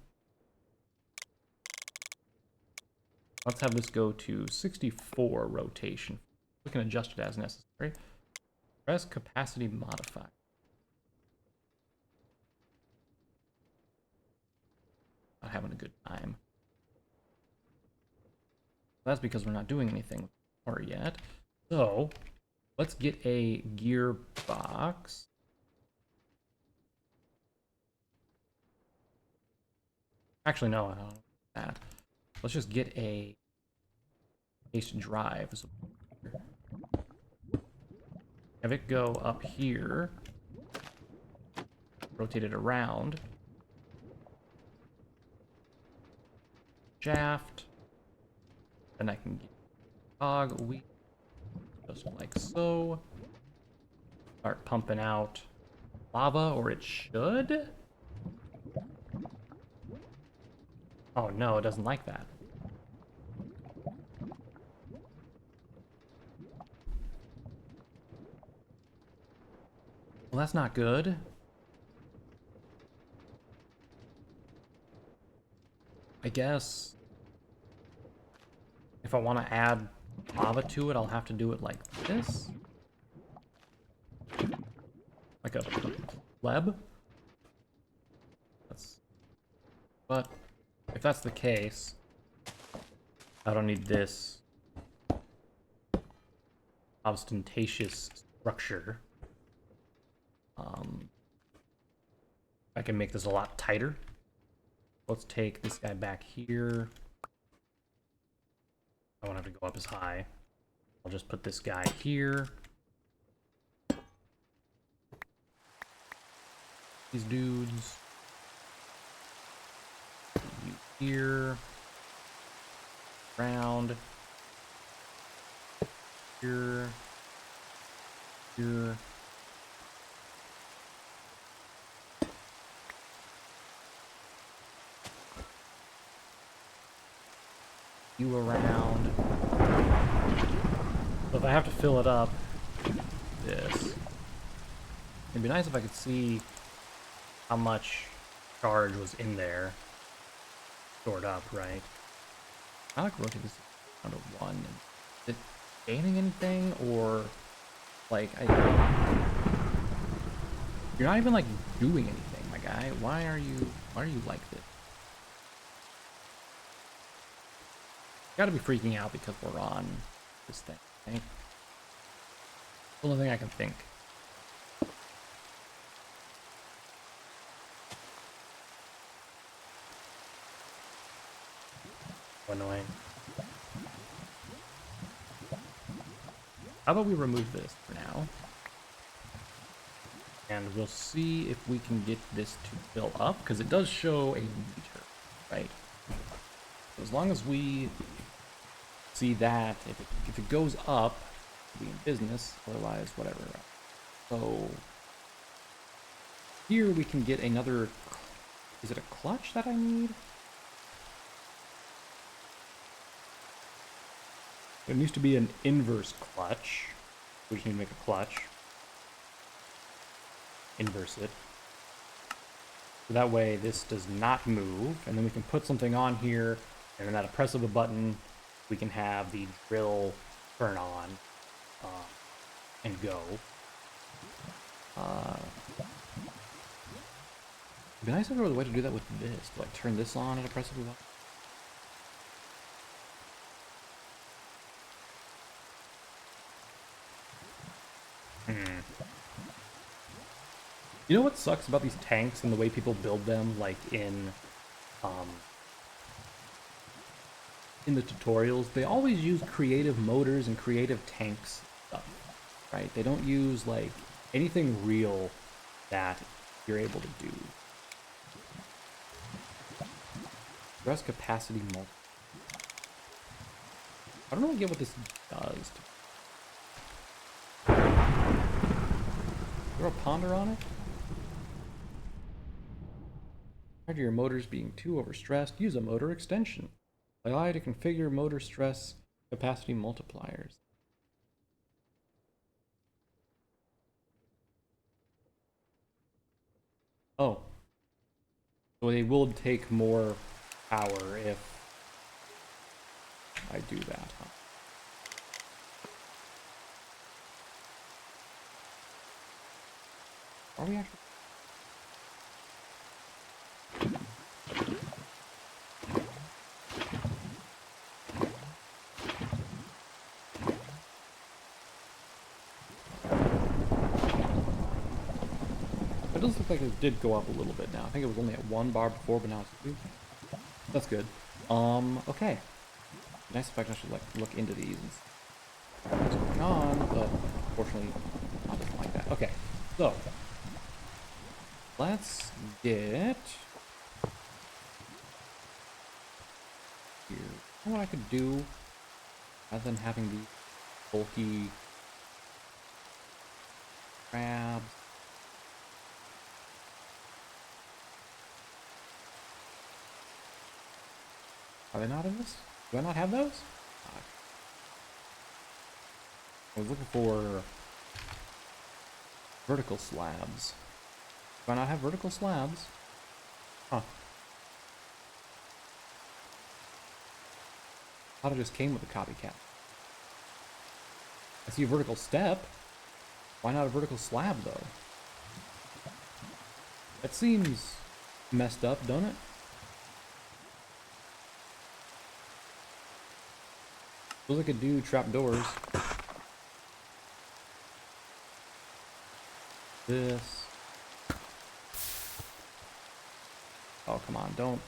Let's have this go to 64 rotation. We can adjust it as necessary. Press capacity modify. Not having a good time. That's because we're not doing anything with the power yet. So, let's get a gearbox. Actually, no, I don't know that. Let's just get a paste drives. Have it go up here. Rotate it around. Shaft. Then I can get cog wheel just like so. Start pumping out lava, or it should. Oh no, it doesn't like that. Well, that's not good. I guess if I want to add lava to it, I'll have to do it like this. Like a pleb. But if that's the case, I don't need this ostentatious structure. I can make this a lot tighter. Let's take this guy back here. I won't have to go up as high. I'll just put this guy here. These dudes. You here. Round. Here. Here. You around. So if I have to fill it up, this. It'd be nice if I could see how much charge was in there. Stored up, right? I like rotate this down to 1. Is it gaining anything, or like you're not even like doing anything, my guy. Why are you like this? Gotta be freaking out because we're on this thing, right? The only thing I can think. Annoying. How about we remove this for now? And we'll see if we can get this to fill up, because it does show a meter, right? So as long as we see that, if it goes up, we'll be in business, otherwise, whatever. So here we can get another, is it a clutch that I need? There needs to be an inverse clutch. We just need to make a clutch. Inverse it. So that way this does not move, and then we can put something on here, and then at a press of a button, we can have the drill turn on and go. It'd be nice if there was a way to do that with this. Do I turn this on at a press of a button? You know what sucks about these tanks and the way people build them, like in the tutorials? They always use creative motors and creative tanks stuff, right? They don't use like anything real that you're able to do. Stress capacity multiplier. I don't really get what this does. Is there a ponder on it? Prior to your motors being too overstressed, use a motor extension. Allow you to configure motor stress capacity multipliers. Oh. So they will take more power if I do that, huh? Are we actually? It does look like it did go up a little bit now. I think it was only at 1 bar before, but now it's 2. That's good. Okay. nice if I can actually like look into these and see what's going on, but unfortunately, not just like that. Okay, so let's get here. You know what I could do rather than having these bulky crabs? Are they not in this? Do I not have those? I was looking for vertical slabs. Do I not have vertical slabs? Huh. I thought it just came with a copycat. I see a vertical step. Why not a vertical slab, though? That seems messed up, don't it? Suppose I could do trapdoors. This. Oh, come on, don't.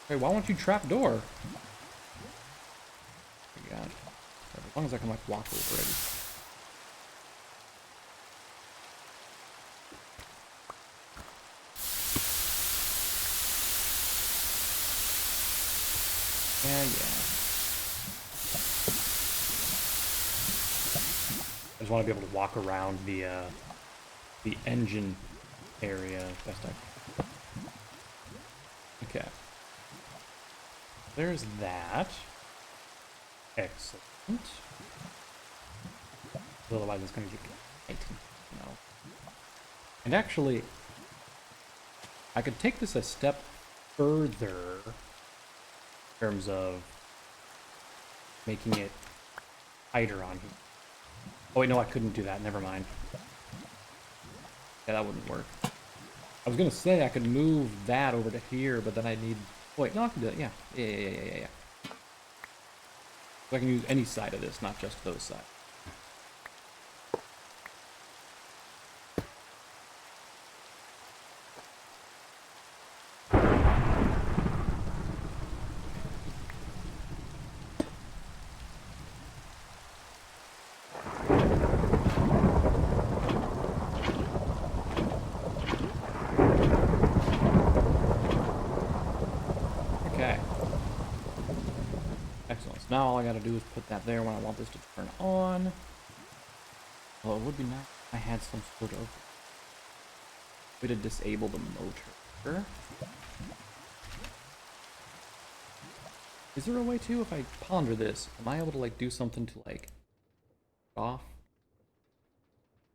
Hey, why won't you trapdoor? Oh my god. As long as I can, like, walk over it. Yeah. I just want to be able to walk around the engine area as best I can. Okay. There's that. Excellent. Otherwise it's going to get tight. No. And actually, I could take this a step further in terms of making it tighter on here. Oh wait, no, I couldn't do that. Never mind. Yeah, that wouldn't work. I was gonna say I could move that over to here, but then I'd need... Wait, no, I can do it. Yeah. Yeah. So I can use any side of this, not just those sides. Now all I gotta do is put that there when I want this to turn on. Well, it would be nice if I had some sort of way to disable the motor. Is there a way to, if I ponder this, am I able to like do something to like off?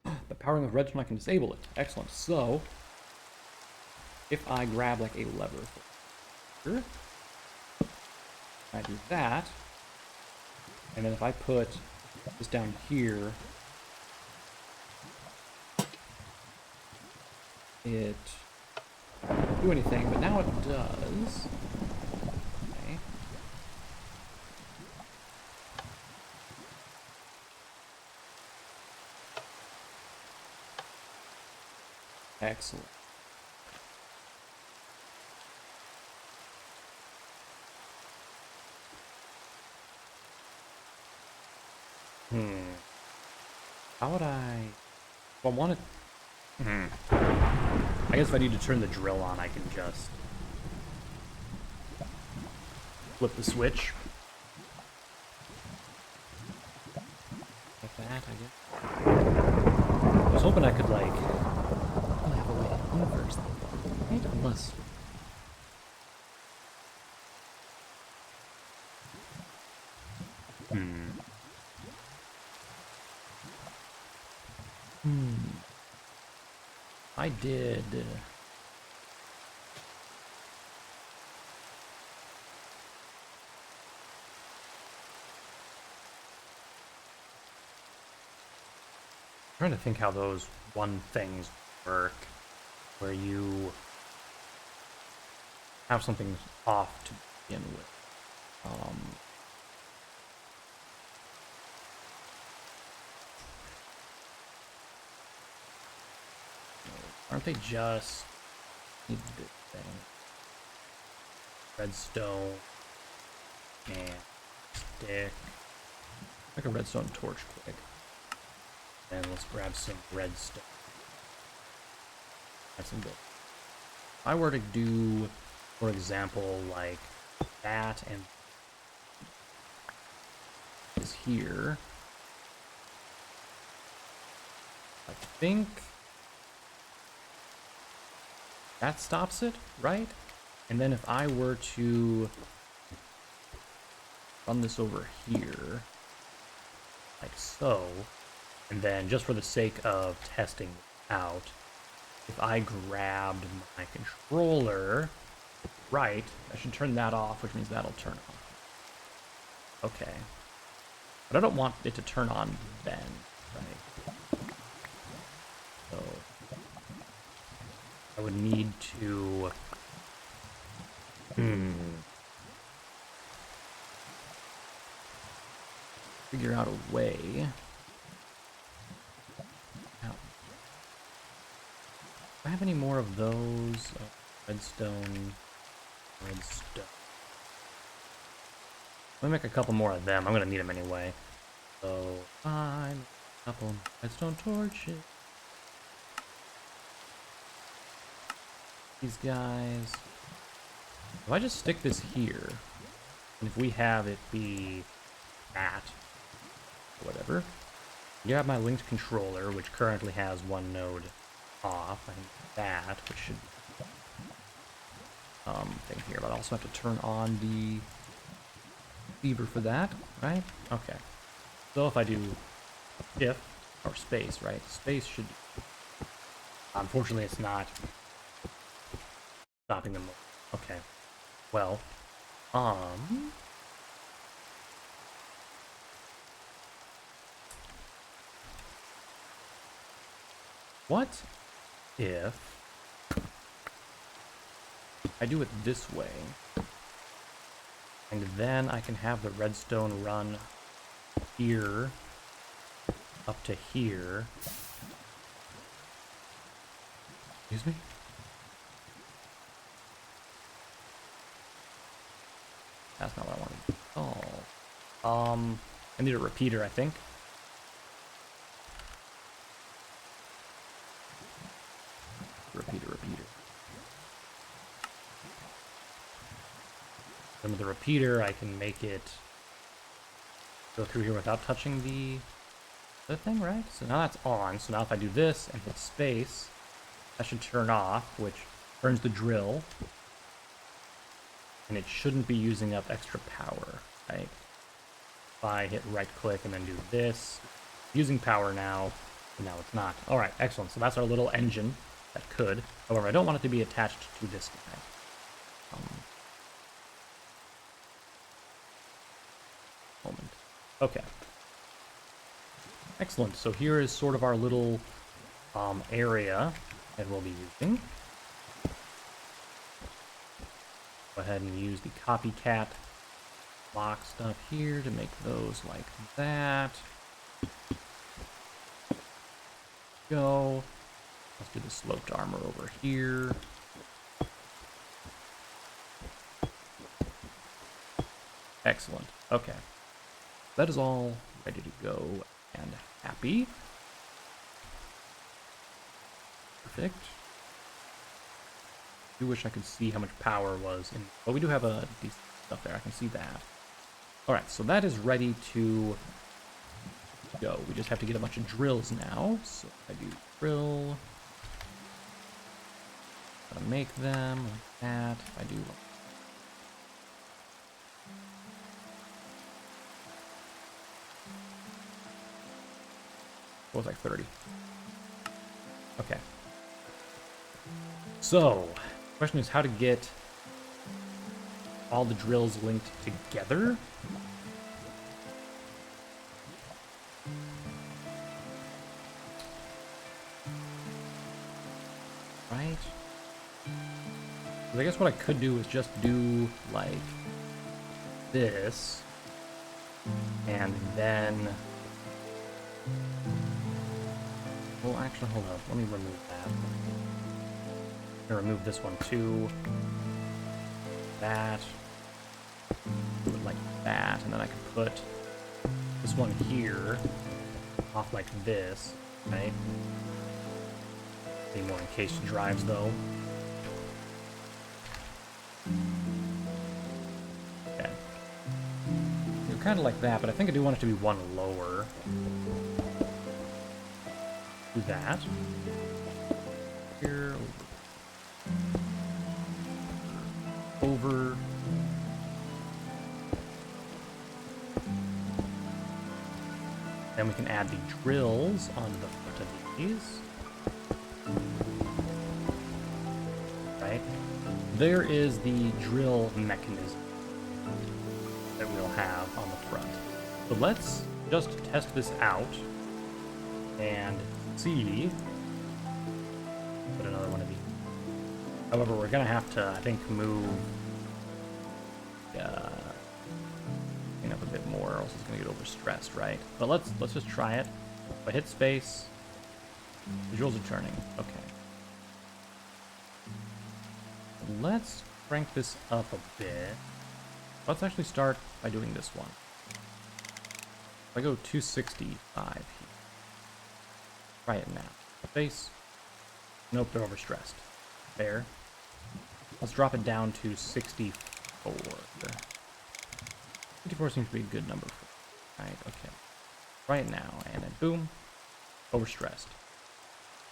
By powering with redstone I can disable it. Excellent. So if I grab like a lever for here, I do that. And then if I put this down here, it doesn't do anything, but now it does. Okay. Excellent. How would I... Well, I want to... I guess if I need to turn the drill on, I can just flip the switch. Like that, I guess. I was hoping I could, like... I'll have a way to inverse that. Right? Unless... I did... I'm trying to think how those one things work, where you have something off to begin with. Aren't they just need this thing? redstone and stick. Like a redstone torch quick. And let's grab some redstone. That's some good. If I were to do, for example, like that and this here, I think that stops it, right? And then if I were to run this over here, like so, and then just for the sake of testing out, if I grabbed my controller, right, I should turn that off, which means that'll turn on. Okay. But I don't want it to turn on then, right? So I would need to... figure out a way. Now, do I have any more of those? Redstone. Let me make a couple more of them. I'm gonna need them anyway. So, fine. A couple redstone torches. These guys. If I just stick this here, and if we have it be that, or whatever, you have my linked controller, which currently has one node off. I think that, which should be thing here, but I also have to turn on the Vtuber for that, right? Okay. So if I do shift or space, right? Space should. Unfortunately, it's not stopping them. Okay. Well, what if I do it this way, and then I can have the redstone run here up to here. Excuse me? That's not what I wanted. Oh. I need a repeater, I think. Repeater. And with the repeater, I can make it go through here without touching the thing, right? So now that's on. So now if I do this and hit space, that should turn off, which burns the drill. And it shouldn't be using up extra power, right? If I hit right click and then do this, using power now, and now it's not. All right, excellent. So that's our little engine that could. However, I don't want it to be attached to this guy. Moment. Okay. Excellent. So here is sort of our little area that we'll be using. Go ahead and use the copycat block stuff here to make those like that. Go. Let's do the sloped armor over here. Excellent. Okay. That is all ready to go and happy. Perfect. I do wish I could see how much power was in, but we do have a decent stuff there. I can see that. All right, so that is ready to go. We just have to get a bunch of drills now. So I do drill. Gotta make them like that. If I do. What was like 30? Okay. So, the question is how to get all the drills linked together. Right? 'Cause I guess what I could do is just do like this, and then. Well, actually, hold on. Let me remove that. I'm gonna remove this one too. that. Do it like that, and then I can put this one here off like this, right? Need more encased drives though. Okay. You're kind of like that, but I think I do want it to be one lower. Do that. Here, over. Then we can add the drills onto the front of these. Right? There is the drill mechanism that we'll have on the front. So let's just test this out and see. Put another one of these. However, we're gonna have to, I think, move up a bit more, or else it's gonna get overstressed, right? But let's just try it. If I hit space, visuals are turning. Okay. Let's crank this up a bit. Let's actually start by doing this one. If I go 265 here. Try it now. Space. Nope, they're overstressed. There. Let's drop it down to 64. 54 seems to be a good number for it. Right, okay. Right now, and then boom. Overstressed.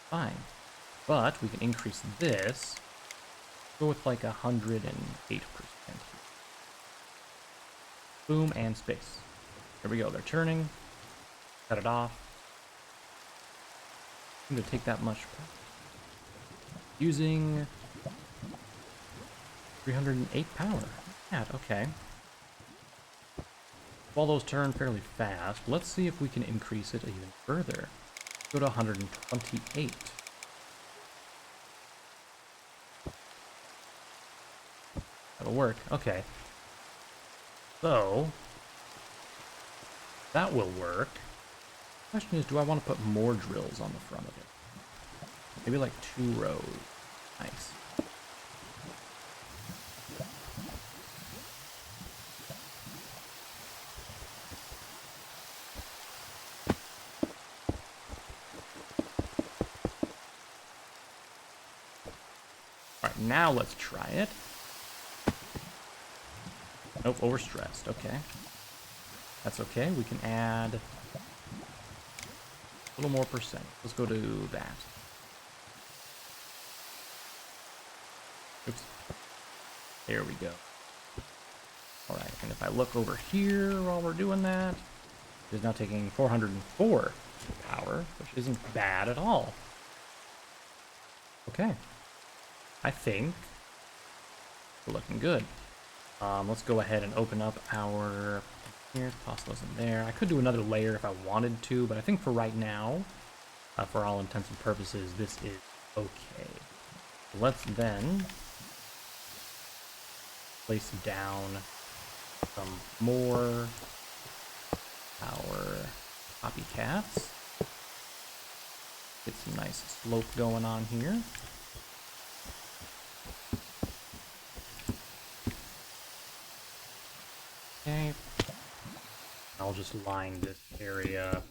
Fine. But we can increase this. Go with like 108% here. Boom, and space. Here we go, they're turning. Cut it off. I'm gonna take that much. Using 308 power. Yeah, okay. All those turn fairly fast. Let's see if we can increase it even further. Go to 128. That'll work. Okay. So, that will work. The question is, do I want to put more drills on the front of it? Maybe like 2 rows. Nice. Alright, now let's try it. Nope, overstressed. Okay. That's okay. We can add a little more percent. Let's go to that. Oops. There we go. Alright, and if I look over here while we're doing that, it is now taking 404 power, which isn't bad at all. Okay. I think we're looking good. Let's go ahead and open up our... Here, toss those in there. I could do another layer if I wanted to, but I think for right now, for all intents and purposes, this is okay. Let's then place down some more our copycats. Get some nice slope going on here. Okay. I'll just line this area.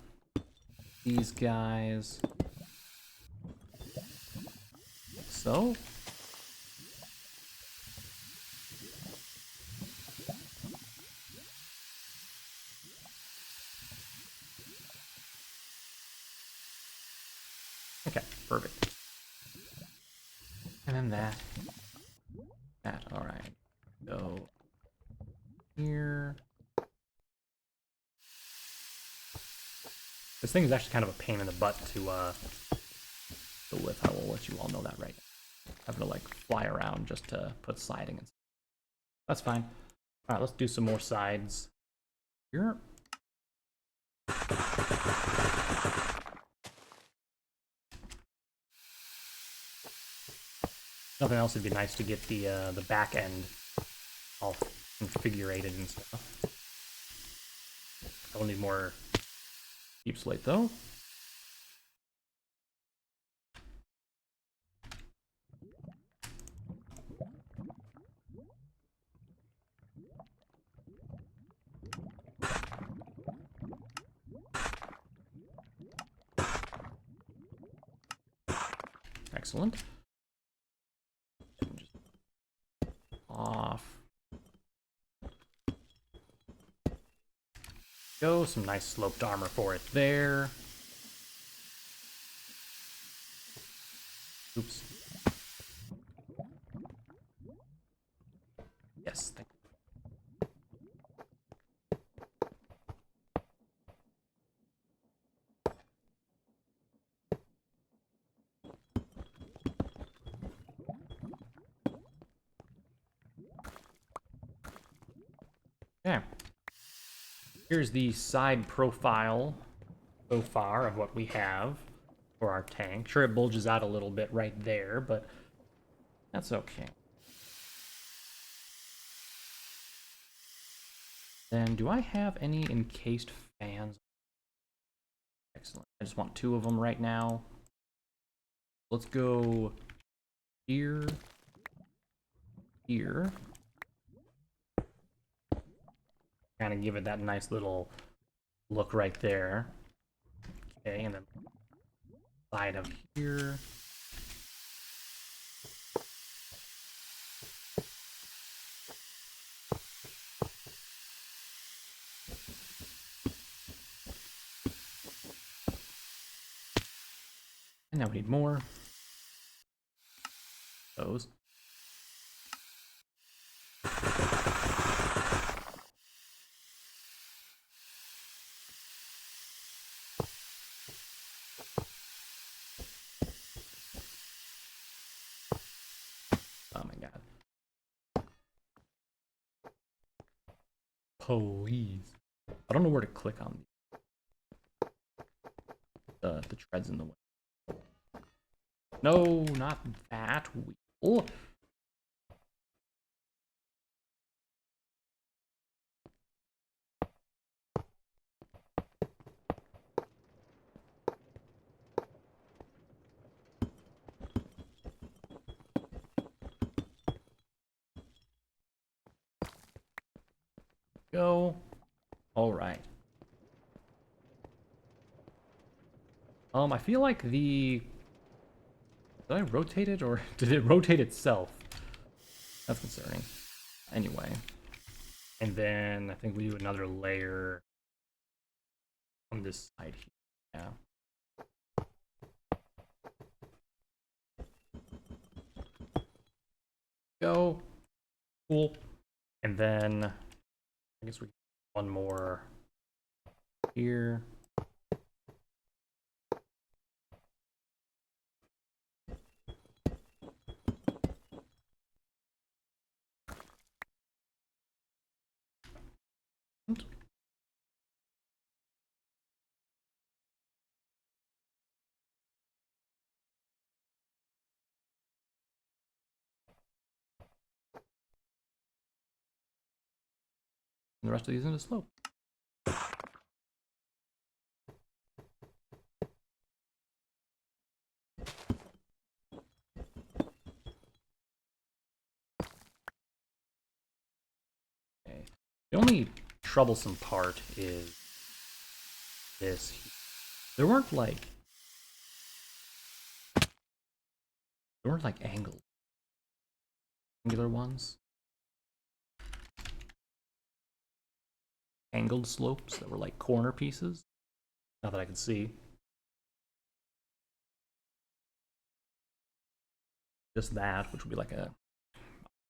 These guys. Like so. Okay, perfect. And then that. Alright. Go here. This thing is actually kind of a pain in the butt to go with. I will let you all know that right now. Having to like fly around just to put siding and stuff. That's fine. Alright, let's do some more sides here. Nothing else, it'd be nice to get the back end all configurated and stuff. I will need more deep slate though. Excellent. Just off. Go. Some nice sloped armor for it there. Oops. Yes, thank you. Okay. Here's the side profile so far of what we have for our tank. Sure, it bulges out a little bit right there, but that's okay. Then, do I have any encased fans? Excellent. I just want 2 of them right now. Let's go here, here. Kind of give it that nice little look right there. Okay, and then side of here. And now we need more. Those. Oh my god. Please. I don't know where to click on the treads in the way. No, not that wheel. Go. All right. I feel like did I rotate it or did it rotate itself? That's concerning. Anyway. And then I think we do another layer on this side here. Yeah. Go. Cool. And then I guess we one more here. And the rest of these in the slope. Okay. The only troublesome part is this. There weren't like angular ones. Angled slopes that were like corner pieces. Not that I can see. Just that, which would be like a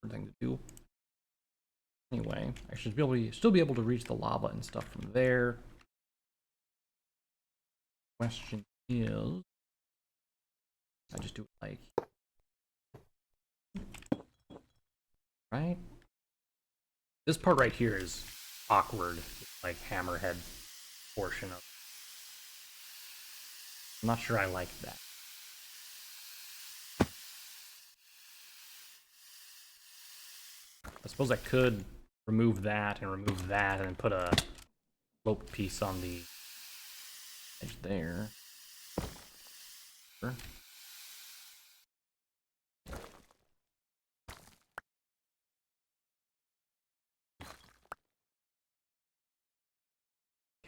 hard thing to do. Anyway, I should still be able to reach the lava and stuff from there. Question is, I just do it like right. This part right here is awkward, like hammerhead portion of. I'm not sure I like that. I suppose I could remove that and then put a sloped piece on the edge there. Sure.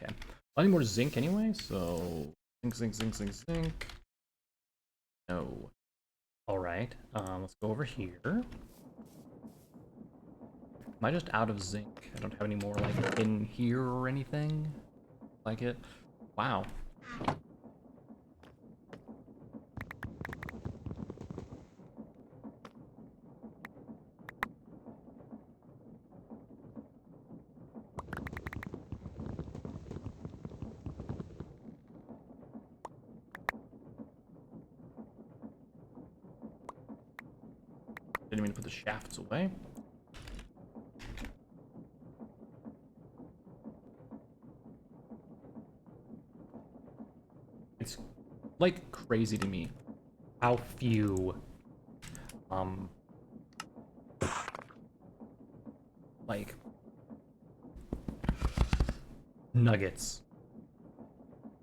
Okay. I need more zinc anyway, so zinc. No. Alright, let's go over here. Am I just out of zinc? I don't have any more, like, in here or anything like it. Wow. Didn't mean to put the shafts away. It's like crazy to me how few like nuggets.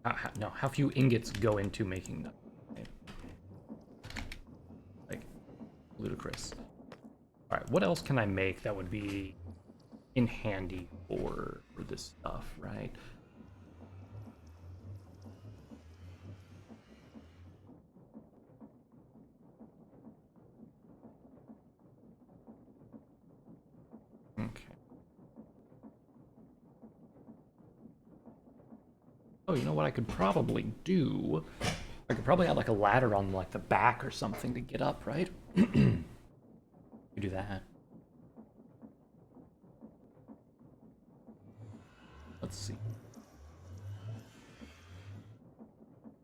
How few ingots go into making nuggets. Right? Like ludicrous. All right, what else can I make that would be in handy for this stuff, right? Okay. Oh, you know what I could probably do? I could probably add like a ladder on like the back or something to get up, right? You do that. Let's see.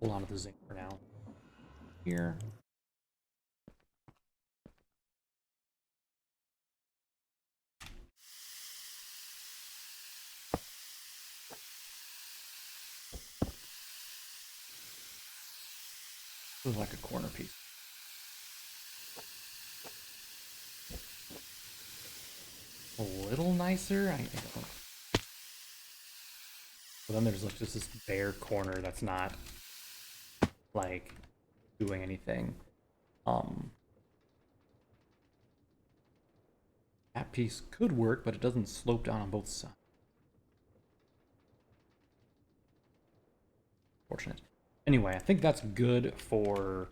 Hold on to the zinc for now. Here. This is like a corner piece. A little nicer. I don't. But then there's like just this bare corner that's not like doing anything. That piece could work, but it doesn't slope down on both sides. Fortunate. Anyway, I think that's good for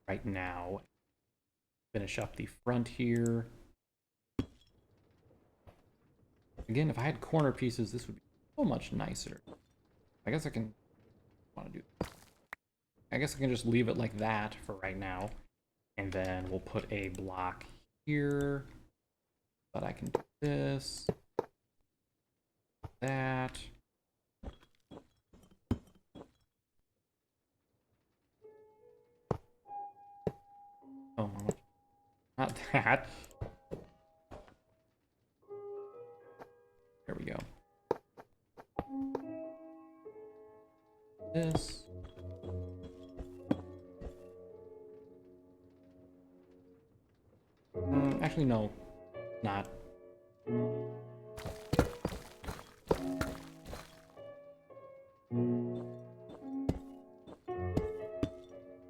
right now. Finish up the front here. Again, if I had corner pieces, this would be so much nicer. I guess I can want to do. I guess I can just leave it like that for right now, and then we'll put a block here. But I can do this, that. Oh, not that. There we go. This. Actually, no. Not.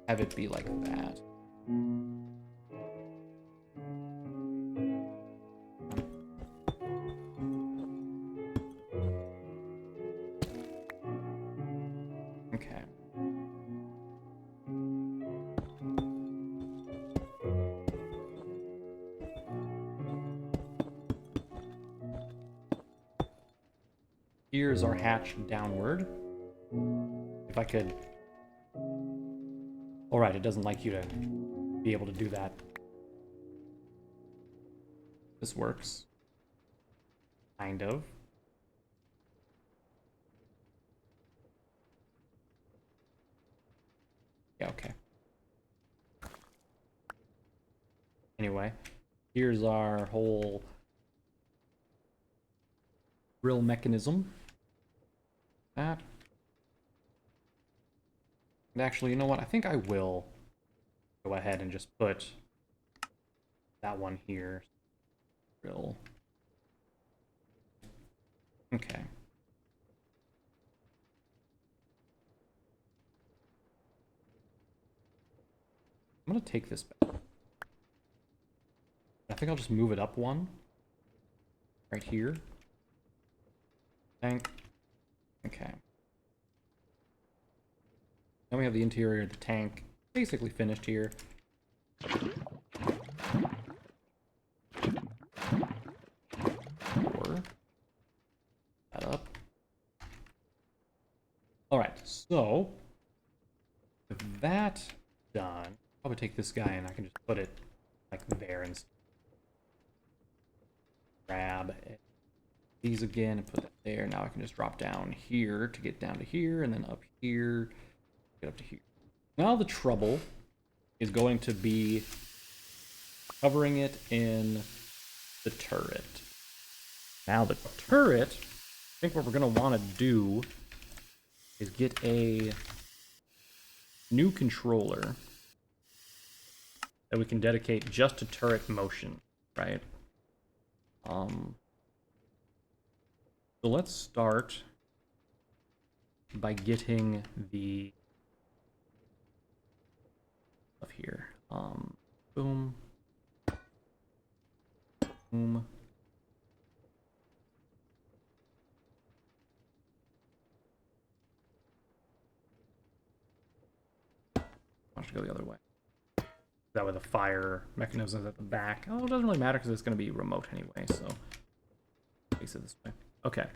Have it be like that. Okay. Ears are hatched downward. If I could... Alright, it doesn't like you to be able to do that. This works. Kind of. Yeah, okay. Anyway, here's our whole grill mechanism. That. And actually, you know what? I think I will go ahead and just put that one here. Grill. Okay. I'm gonna take this back. I think I'll just move it up one. Right here. Tank. Okay. Then we have the interior of the tank basically finished here. Four. That up. Alright, so with that done, probably take this guy and I can just put it like there and grab these again and put that there. Now I can just drop down here to get down to here and then up here, get up to here. Now the trouble is going to be covering it in the turret. Now the turret, I think what we're going to want to do is get a new controller that we can dedicate just to turret motion, right? So let's start by getting the stuff here. Boom. Boom. I should go the other way. That way the fire mechanism is at the back. Oh, it doesn't really matter because it's going to be remote anyway, so face it this way. Okay.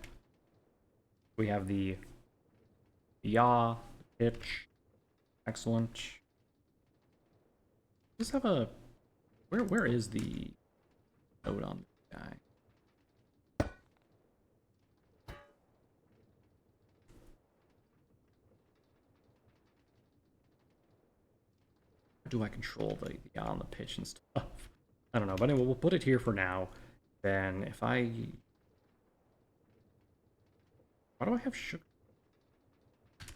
We have the yaw, pitch. Excellent. Just have a... Where is the node on this guy? Do I control the yaw and the pitch and stuff? I don't know, but anyway, we'll put it here for now. Then if I... Why do I have sugar? I'm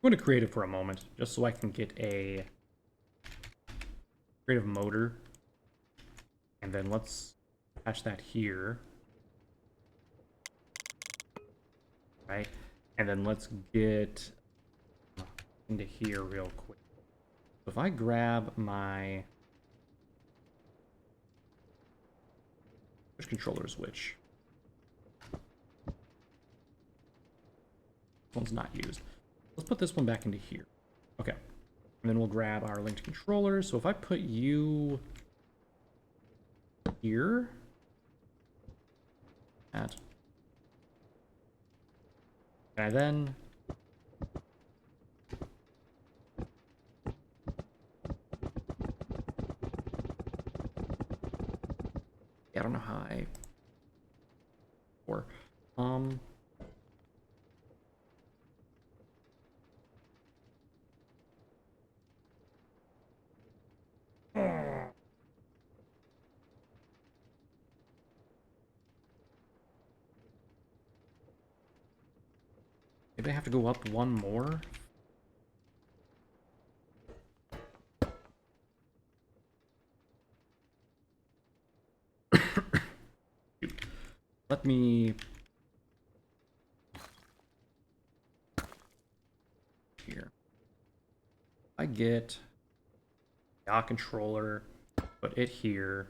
going to creative for a moment, just so I can get a creative motor. And then let's attach that here. Right? And then let's get into here real quick. So if I grab my... Which controller is which? This one's not used. Let's put this one back into here. Okay. And then we'll grab our linked controllers. So if I put you here, and I then I don't know how I or maybe I have to go up one more. Let me here. I get the controller, put it here.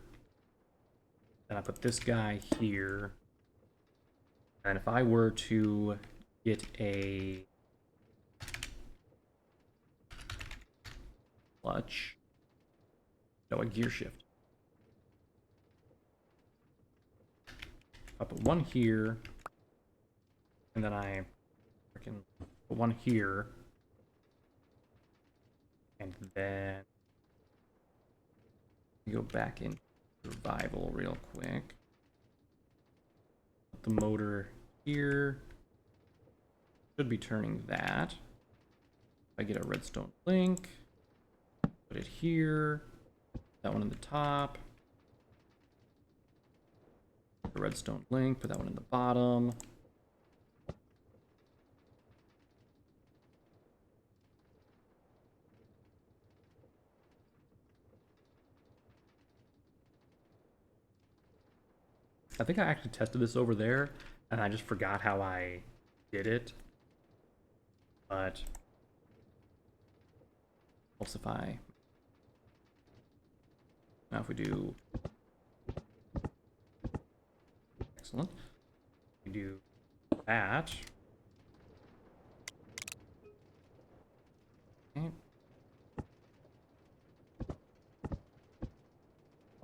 Then I put this guy here. And if I were to get a clutch, no, a gear shift. I put one here, and then I freaking put one here, and then go back in survival real quick. Put the motor here. Should be turning that. If I get a redstone link, put it here. That one in the top. The redstone link, put that one in the bottom. I think I actually tested this over there, and I just forgot how I did it. But falsify. Now if we do... Excellent. We do that. Okay.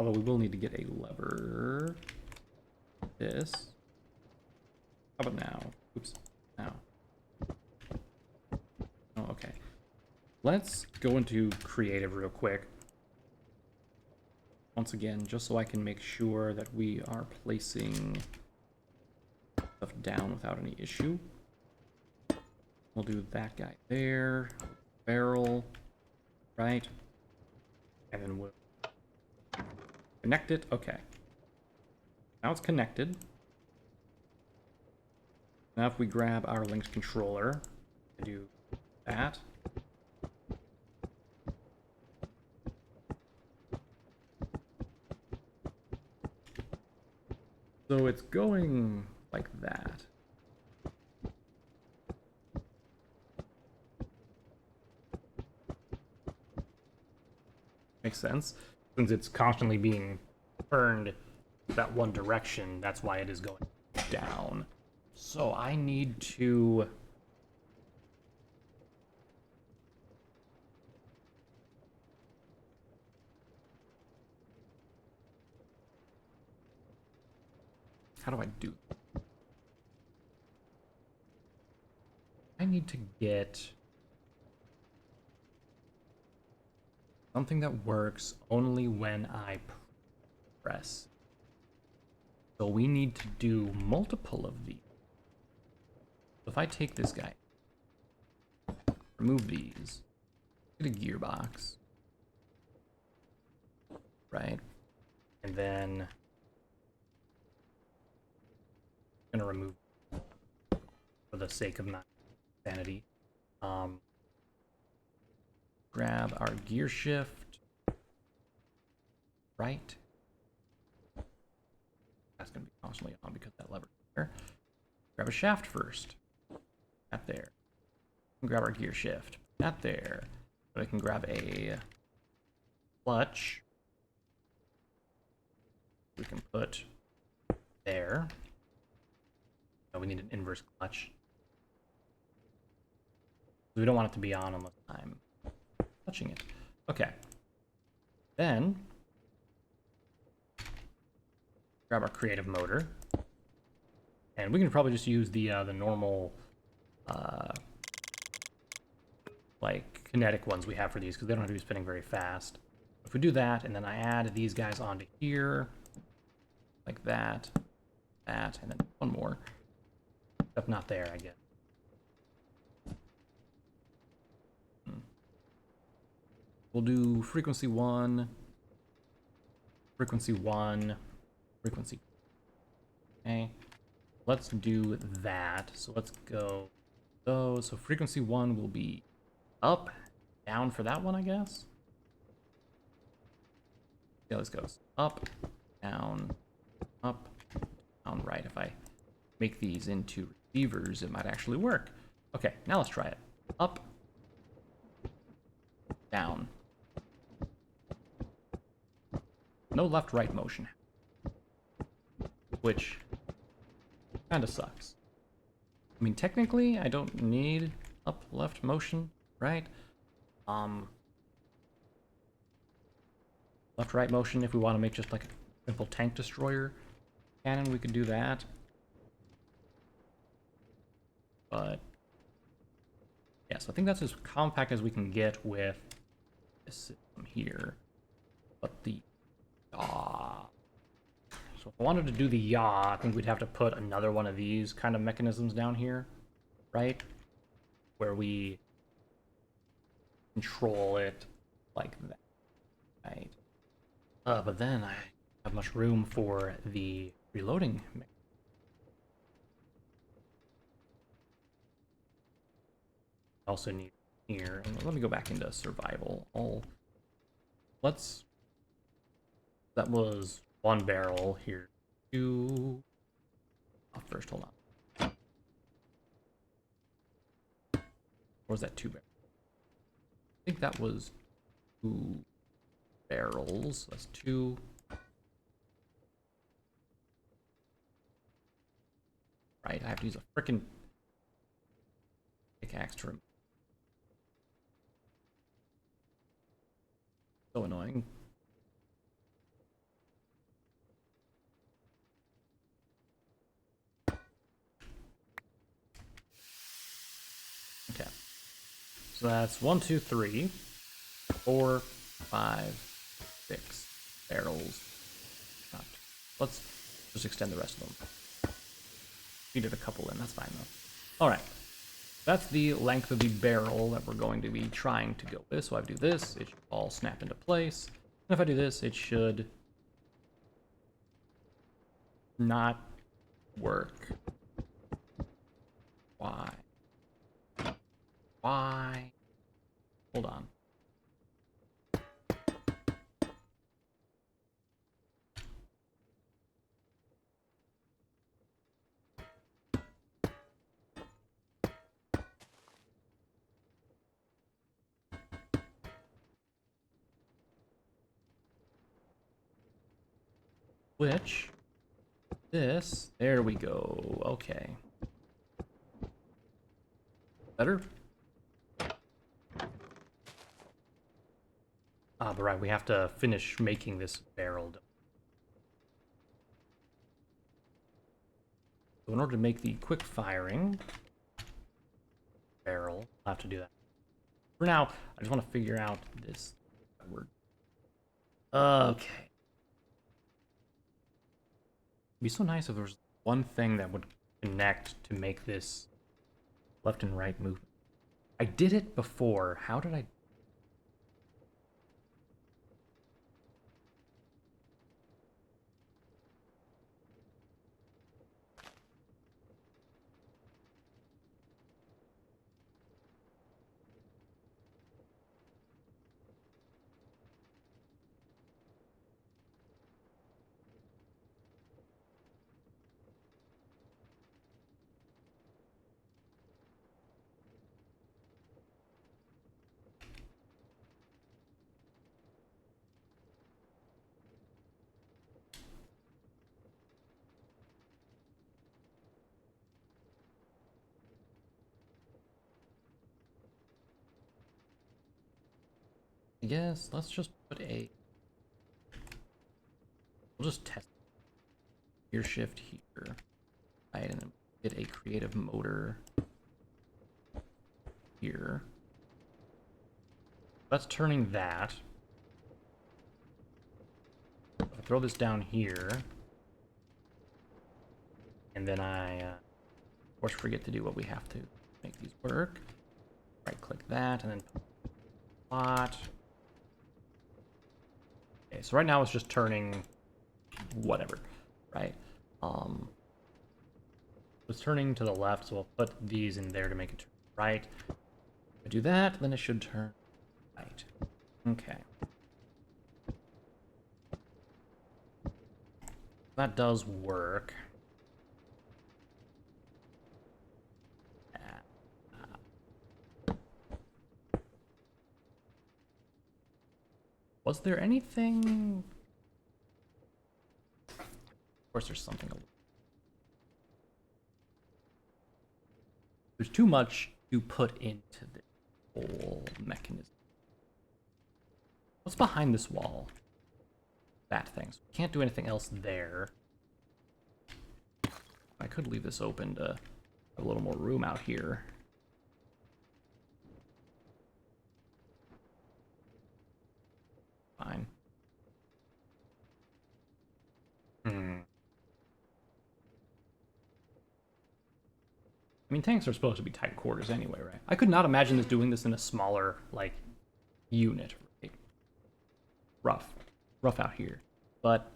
Although we will need to get a lever. This. How about now? Oops. Now. Oh, okay. Let's go into creative real quick. Once again, just so I can make sure that we are placing stuff down without any issue. We'll do that guy there. Barrel. Right. And then we'll connect it. Okay. Now it's connected. Now if we grab our linked controller and do that. So it's going like that. Makes sense. Since it's constantly being turned that one direction, that's why it is going down. So I need to... How do I do? I need to get something that works only when I press. So we need to do multiple of these. So if I take this guy, remove these, get a gearbox, right? And then I'm gonna remove for the sake of my sanity. Grab our gear shift, right? That's gonna be constantly on because that lever there. Grab a shaft first. That there. Grab our gear shift. That there. So I can grab a clutch. We can put there. No, we need an inverse clutch. We don't want it to be on unless I'm touching it. Okay. Then grab our creative motor. And we can probably just use the normal like kinetic ones we have for these because they don't have to be spinning very fast. If we do that and then I add these guys onto here like that, and then one more. Except not there, I guess. We'll do frequency 1, frequency 1, frequency. Okay. Let's do that. So let's go those. So frequency 1 will be up, down for that one, I guess. Yeah, this goes up, down, right. If I make these into receivers, it might actually work. Okay, now let's try it. Up, down. No left-right motion, which kind of sucks. I mean, technically, I don't need up-left motion, right? Left-right motion, if we want to make just like a simple tank destroyer cannon, we could do that. But yeah, so I think that's as compact as we can get with this system here. But the yaw. So if I wanted to do the yaw, I think we'd have to put another one of these kind of mechanisms down here, right? Where we control it like that, right? But then I have much room for the reloading. Also need here. And let me go back into survival. That was one barrel here. Two. Oh, first, hold on. Or was that two barrels? I think that was 2 barrels. That's 2. Right, I have to use a frickin' pickaxe to remove. So annoying. Okay. So that's 1, 2, 3, 4, 5, 6 barrels. Let's just extend the rest of them. We did a couple in, that's fine though. Alright. That's the length of the barrel that we're going to be trying to go with. So if I do this, it should all snap into place. And if I do this, it should not work. Why? Why? Hold on. Which, this, there we go. Okay. Better? Ah, but right, we have to finish making this barrel. So in order to make the quick firing barrel, I'll have to do that. For now, I just want to figure out this word. Okay. It'd be so nice if there was one thing that would connect to make this left and right movement. I did it before. How did I? I guess let's just put a. We'll just test gear shift here, right, and then get a creative motor here. That's turning that. If I throw this down here, and then I, of course, forget to do what we have to make these work. Right-click that, and then plot. Okay, so right now it's just turning whatever, right? It's turning to the left, so we'll put these in there to make it turn right. If I do that, then it should turn right. Okay. That does work. Was there anything? Of course, there's something. There's too much to put into this whole mechanism. What's behind this wall? That thing. So we can't do anything else there. I could leave this open to have a little more room out here. Fine. I mean, tanks are supposed to be tight quarters anyway, right? I could not imagine this doing this in a smaller, like, unit, right? Rough out here. But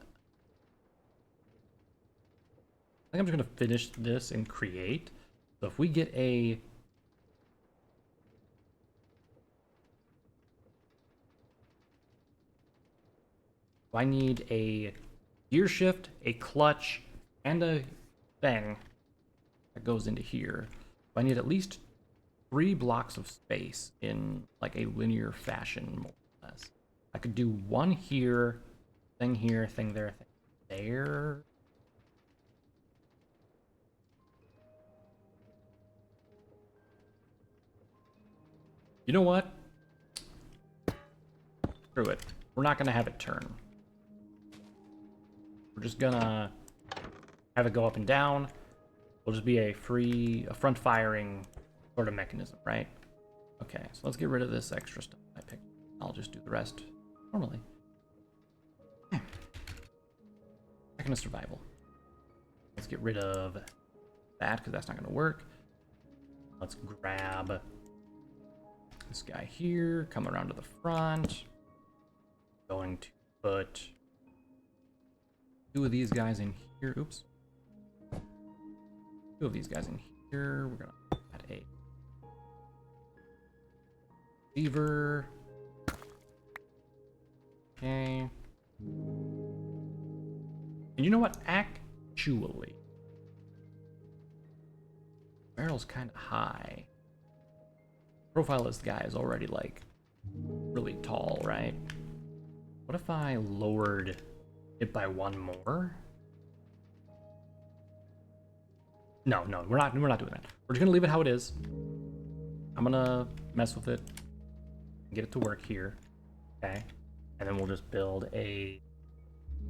I think I'm just gonna finish this and create. So if we get a I need a gear shift, a clutch, and a thing that goes into here. I need at least 3 blocks of space in like a linear fashion, more or less. I could do one here, thing there, thing there. You know what? Screw it. We're not gonna have it turn. We're just gonna have it go up and down. Will just be a front firing sort of mechanism, right? Okay, so let's get rid of this extra stuff I picked. I'll just do the rest normally. Second of survival. Let's get rid of that because that's not going to work. Let's grab this guy here, come around to the front. Going to put 2 of these guys in here. Oops. 2 of these guys in here. We're going to add a lever. Okay. And you know what? Actually, barrel's kind of high. Profile of this guy is already like really tall, right? What if I lowered it by 1 more? No, we're not doing that. We're just gonna leave it how it is. I'm gonna mess with it and get it to work here. Okay. And then we'll just build a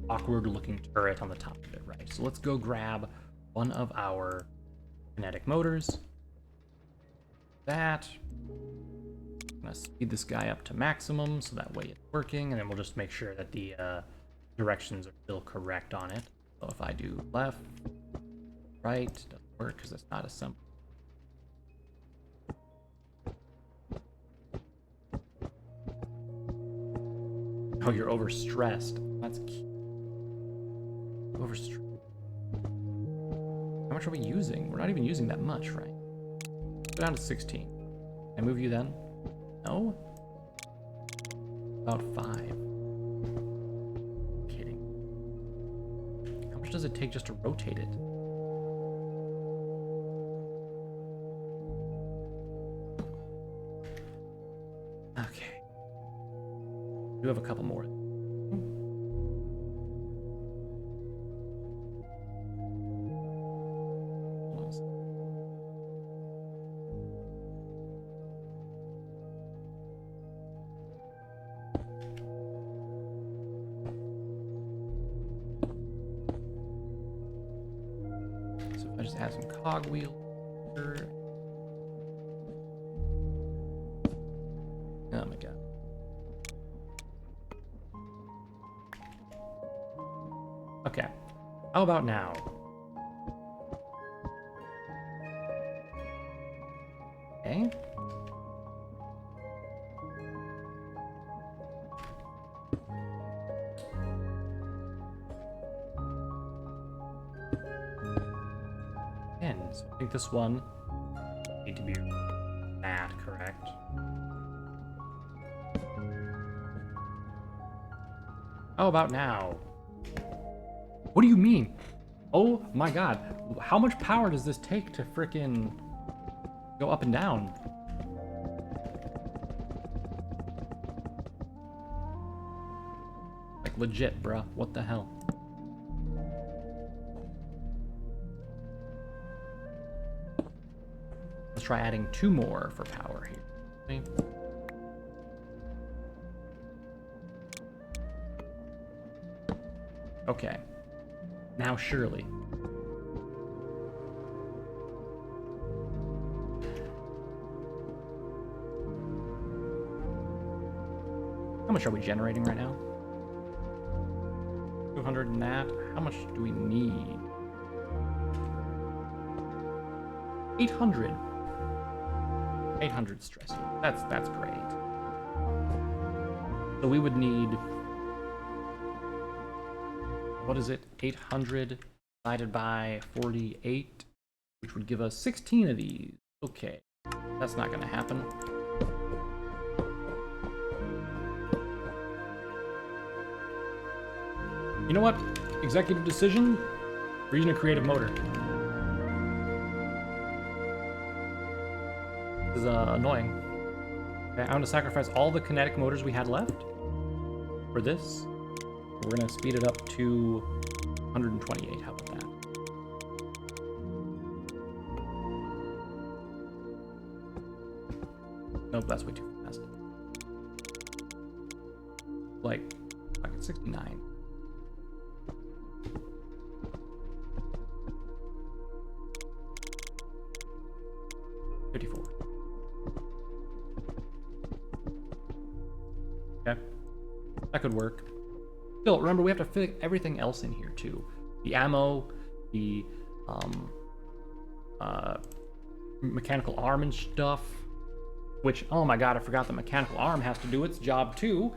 awkward looking turret on the top of it, right? So let's go grab one of our kinetic motors. That. I'm gonna speed this guy up to maximum so that way it's working, and then we'll just make sure that the directions are still correct on it. So if I do left, right, doesn't work because it's not assembled. Oh, you're overstressed. That's cute. Overstressed. How much are we using? We're not even using that much, right? Go down to 16. Can I move you then? No? About 5. Kidding. How much does it take just to rotate it? Okay. We do have a couple more. So if I just add some cogwheel here. Oh my god. Okay. How about now? Okay. And so I think this one need to be that, correct? How about now? What do you mean? Oh my god. How much power does this take to frickin' go up and down? Like legit, bruh. What the hell? Let's try adding 2 more for power here. See? Okay. Now surely. How much are we generating right now? 200 in that. How much do we need? 800. 800 stress. That's great. So we would need, what is it? 800 divided by 48, which would give us 16 of these. Okay, that's not gonna happen. You know what? Executive decision, we're using a creative motor. This is annoying. Okay, I'm gonna sacrifice all the kinetic motors we had left for this. We're gonna speed it up to 128. How about that? Nope, that's way too fast. Like 69. 54. Okay, that could work. Still, remember, we have to fit everything else in here, too. The ammo, the mechanical arm and stuff. Which, oh my god, I forgot the mechanical arm has to do its job, too.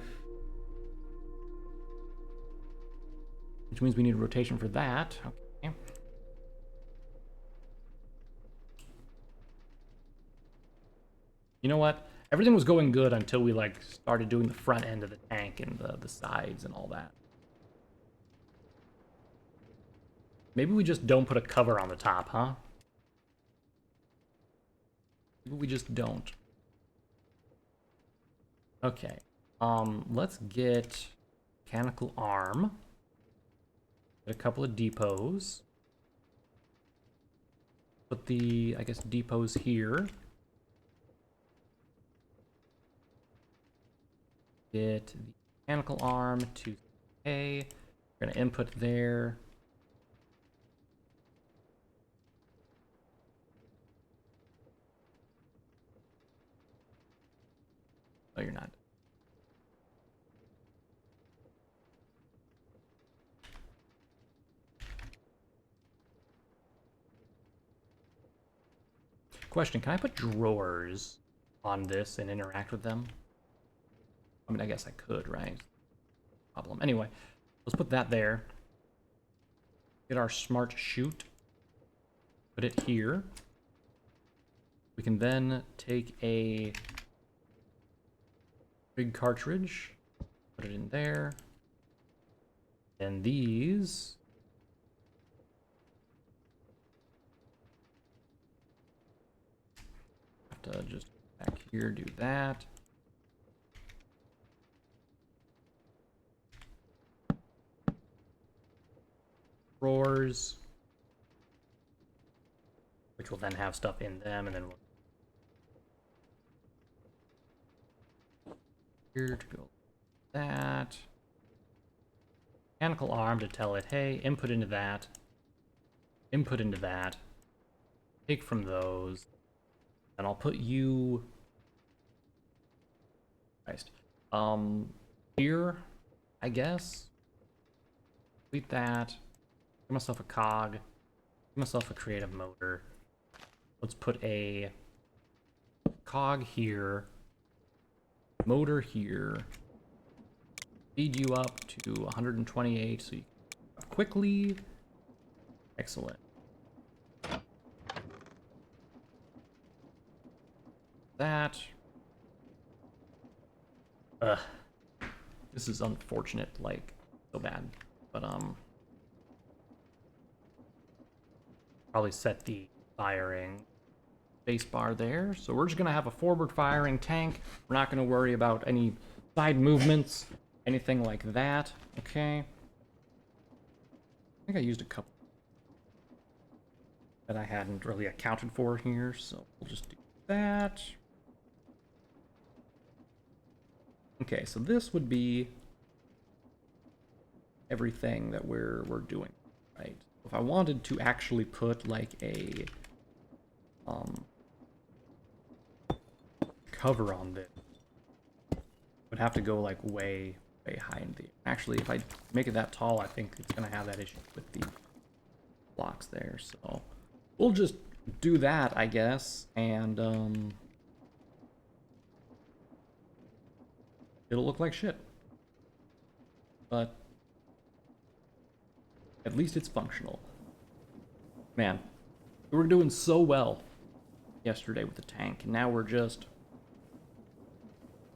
Which means we need a rotation for that. Okay. You know what? Everything was going good until we, like, started doing the front end of the tank and the sides and all that. Maybe we just don't put a cover on the top, huh? Maybe we just don't. Okay. Let's get mechanical arm. Get a couple of depots. Put the, I guess, depots here. Get the mechanical arm to A. We're gonna input there. Oh, you're not. Question, can I put drawers on this and interact with them? I mean, I guess I could, right? Problem. Anyway, let's put that there. Get our smart chute. Put it here. We can then take a big cartridge, put it in there. And these have to just back here, do that. Drawers, which will then have stuff in them, and then we'll here to go that. Mechanical arm to tell it, hey, input into that, take from those, and I'll put you, Christ, here, I guess. Delete that. Give myself a cog. Give myself a creative motor. Let's put a cog here, motor here. Speed you up to 128 so you can quickly. Excellent. That. This is unfortunate, like, so bad. But, probably set the firing spacebar there. So we're just gonna have a forward firing tank. We're not gonna worry about any side movements, anything like that. Okay. I think I used a couple that I hadn't really accounted for here, so we'll just do that. Okay, so this would be everything that we're doing, right? If I wanted to actually put like a cover on this, would have to go like way high in the. Actually, if I make it that tall, I think it's gonna have that issue with the blocks there. So we'll just do that, I guess, and it'll look like shit. But at least it's functional. Man, we were doing so well yesterday with the tank, and now we're just...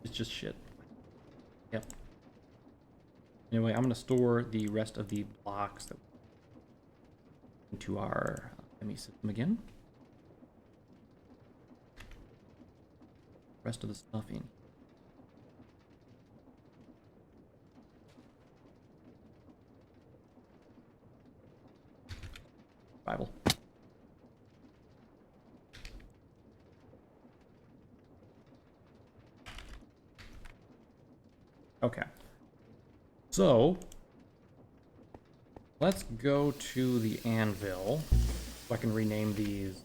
it's just shit. Yep. Anyway, I'm gonna store the rest of the blocks that into our ME system again. Rest of the stuff in. Bible. Okay. So, let's go to the anvil so I can rename these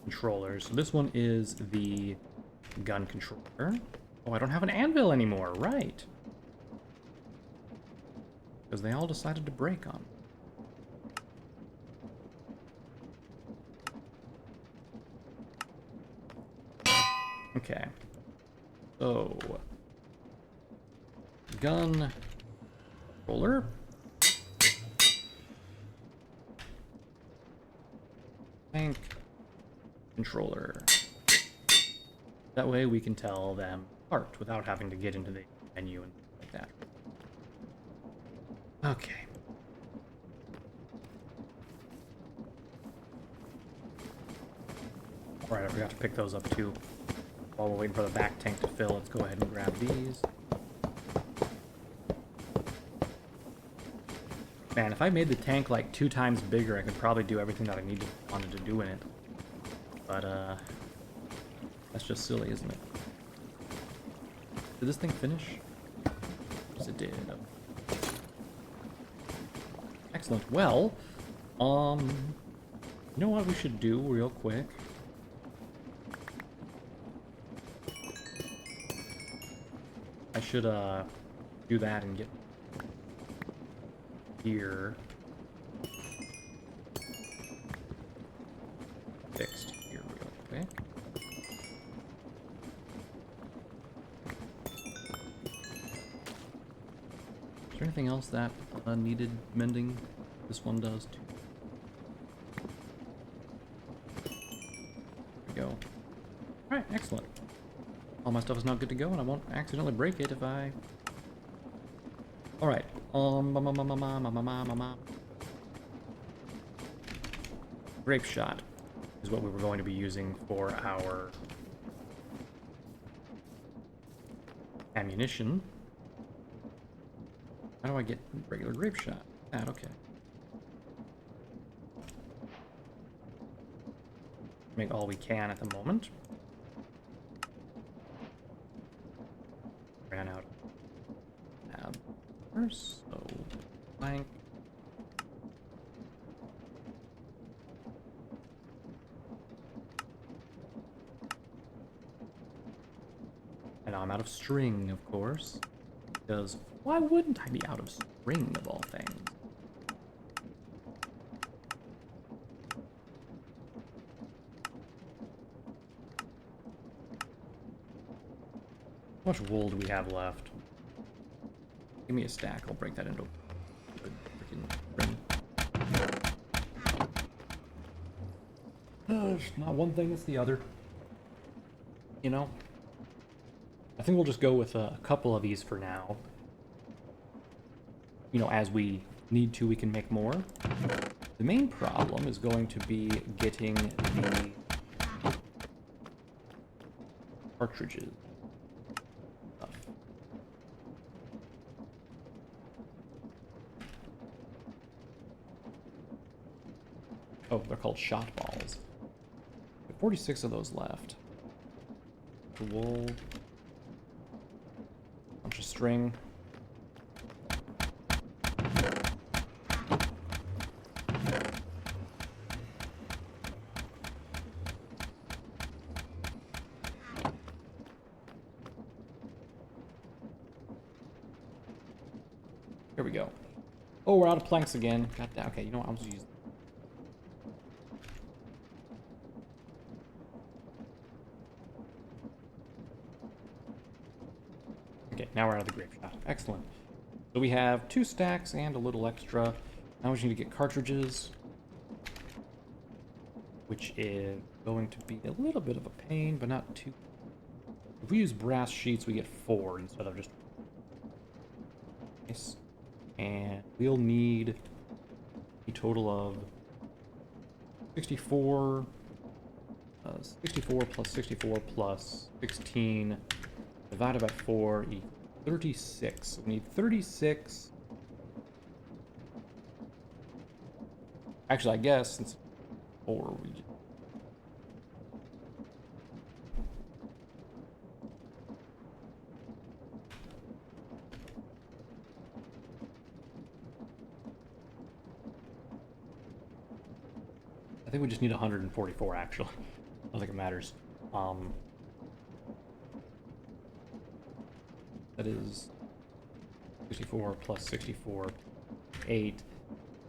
controllers. So this one is the gun controller. Oh, I don't have an anvil anymore, right. Because they all decided to break on me. Okay. So... gun... roller. Tank... controller. That way we can tell them apart without having to get into the menu and like that. Okay. Alright, I forgot to pick those up too. While we're waiting for the back tank to fill, let's go ahead and grab these. Man, if I made the tank like 2 times bigger, I could probably do everything that I wanted to do in it. But, that's just silly, isn't it? Did this thing finish? Yes, it did. Excellent. Well, you know what we should do real quick? I should, do that and get here fixed here real quick. Is there anything else that needed mending? This one does too. There we go. Alright, excellent. All my stuff is now good to go, and I won't accidentally break it if I... Alright, grape shot is what we were going to be using for our ammunition. How do I get regular grape shot? That, okay. Make all we can at the moment. Ran out of tabs, so blank. And now I'm out of string, of course. Because why wouldn't I be out of string of all things? How much wool do we have left? Give me a stack, I'll break that into a good freaking ring. It's not one thing, it's the other. You know? I think we'll just go with a couple of these for now. You know, as we need to, we can make more. The main problem is going to be getting the cartridges. Oh, they're called shot balls. 46 of those left. The wool. Bunch of string. Here we go. Oh, we're out of planks again. God damn. Okay, you know what? I'm just using. Okay, now we're out of the grape shot. Excellent. So we have 2 stacks and a little extra. Now we just need to get cartridges, which is going to be a little bit of a pain, but not too. If we use brass sheets, we get 4 instead of just. Nice. And we'll need a total of 64. 64 plus 64 plus 16 divided by 4 equals 36. We need 36. Actually, I guess since 4 we. I think we just need 144 actually. I don't think it matters. That is 64 plus 64, 8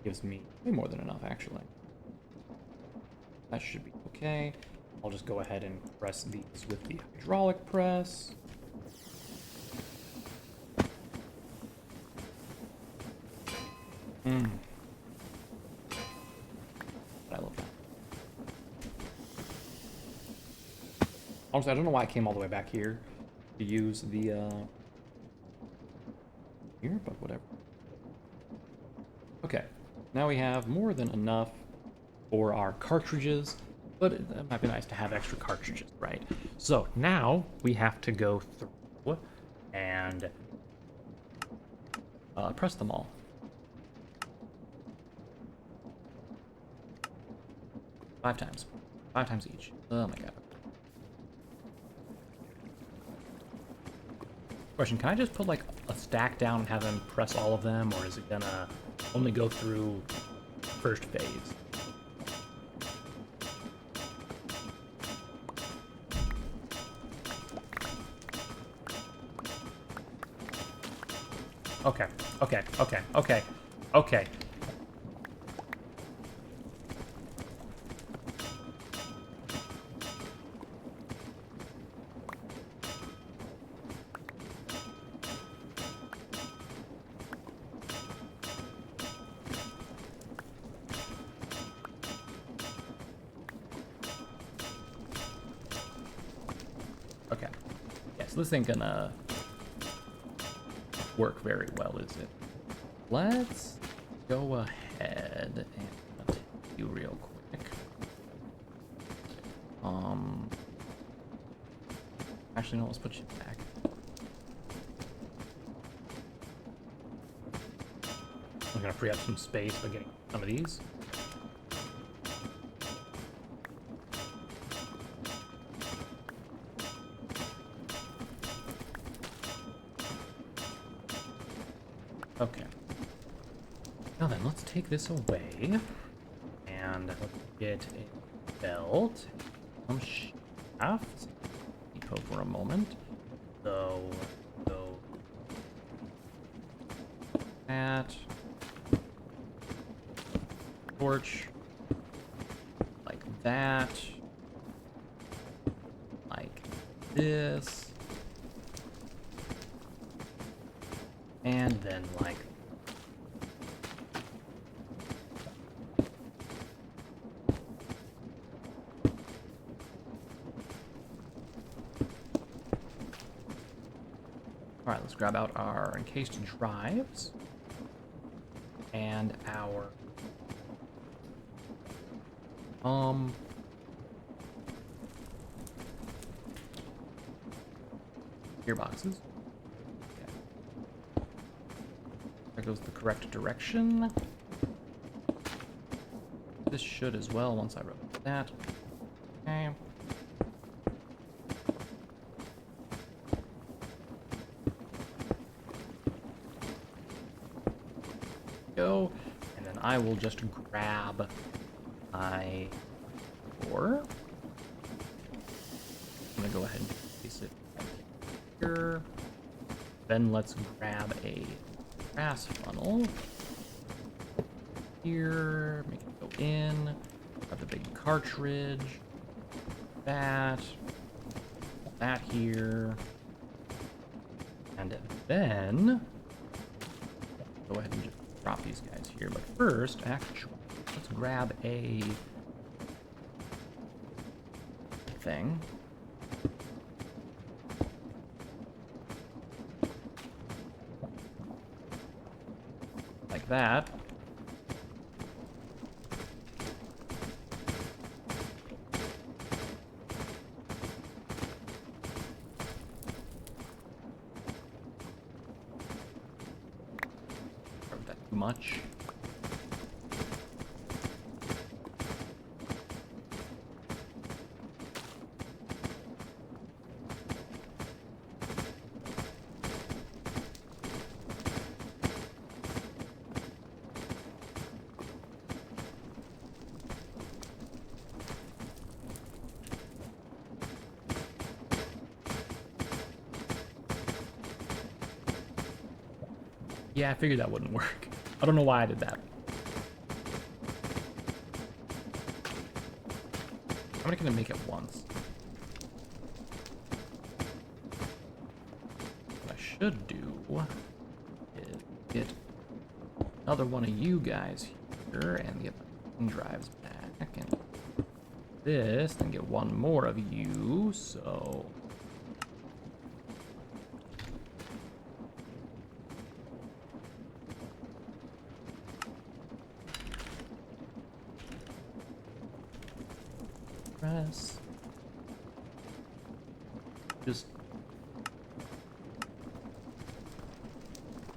gives me way more than enough, actually. That should be okay. I'll just go ahead and press these with the hydraulic press. I love that. Honestly, I don't know why I came all the way back here to use the here, but whatever. Okay, now we have more than enough for our cartridges, but it might be nice to have extra cartridges, right? So now we have to go through and press them all. 5 times. 5 times each. Oh my god. Question, can I just put like a stack down and have them press all of them, or is it gonna only go through first phase? Okay, okay, okay, okay, okay. Okay. Yeah, so this ain't gonna work very well, is it? Let's go ahead and take you real quick. Actually, no, let's put you back. I'm gonna free up some space by getting some of these. Okay. Now then, let's take this away. And let's get a belt. Some shaft. Depot for a moment. So, go. That. Torch. Like that. Like this. And then like all right, let's grab out our encased drives and our gearboxes. That goes the correct direction. This should as well once I wrote that. Okay. Go. And then I will just grab my ore. I'm gonna go ahead and place it right here. Then let's grab a brass funnel here, make it go in, grab the big cartridge, that here, and then go ahead and just drop these guys here. But first, actually, let's grab a thing. Like that. Or that too much. Yeah, I figured that wouldn't work. I don't know why I did that. I'm only gonna make it once. What I should do is get another one of you guys here and get my drives back and this, then get one more of you, so press. Just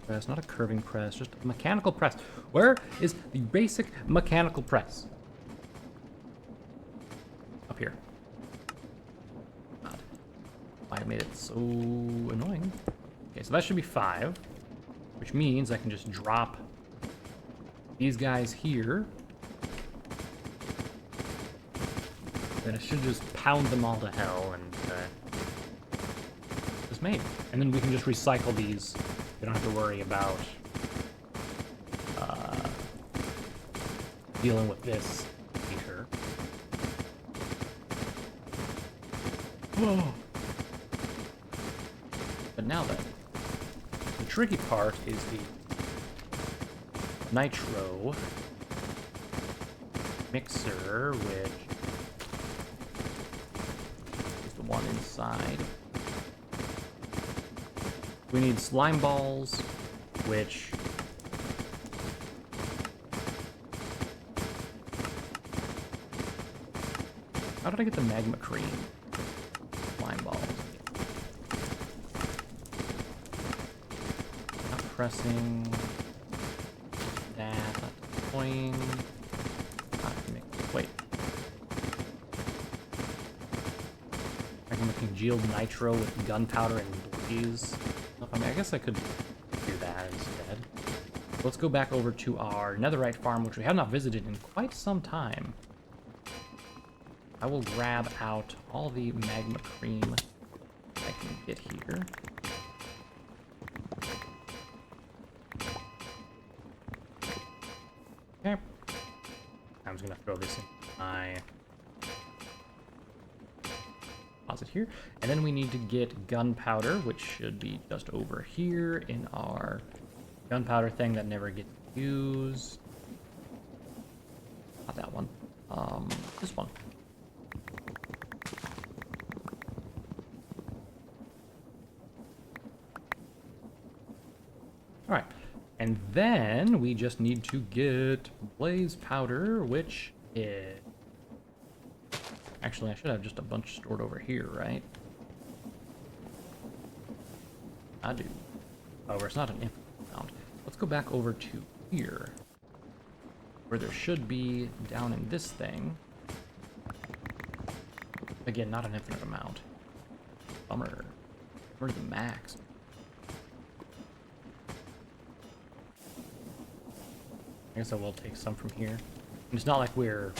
press, not a curving press, just a mechanical press. Where is the basic mechanical press? Up here. God, I made it so annoying. Okay, so that should be 5, which means I can just drop these guys here. Then it should just pound them all to hell and just made. And then we can just recycle these. We don't have to worry about dealing with this later. Whoa. But now then, the tricky part is the nitro mixer, which is the one inside. We need slime balls, which how did I get the magma cream? Slime balls. Not pressing that, not deploying. Wait. I'm making geode nitro with gunpowder and blaze. I mean, I guess I could do that instead. Let's go back over to our netherite farm, which we have not visited in quite some time. I will grab out all the magma cream I can get here. Okay. I'm just gonna throw this in my deposit here. And then we need to get gunpowder, which should be just over here in our gunpowder thing that never gets used. Not that one. This one. All right, and then we just need to get blaze powder, which is... Actually, I should have just a bunch stored over here, right? I do. However, it's not an infinite amount. Let's go back over to here, where there should be down in this thing. Again, not an infinite amount. Bummer. Where's the max? I guess I will take some from here. And it's not like we're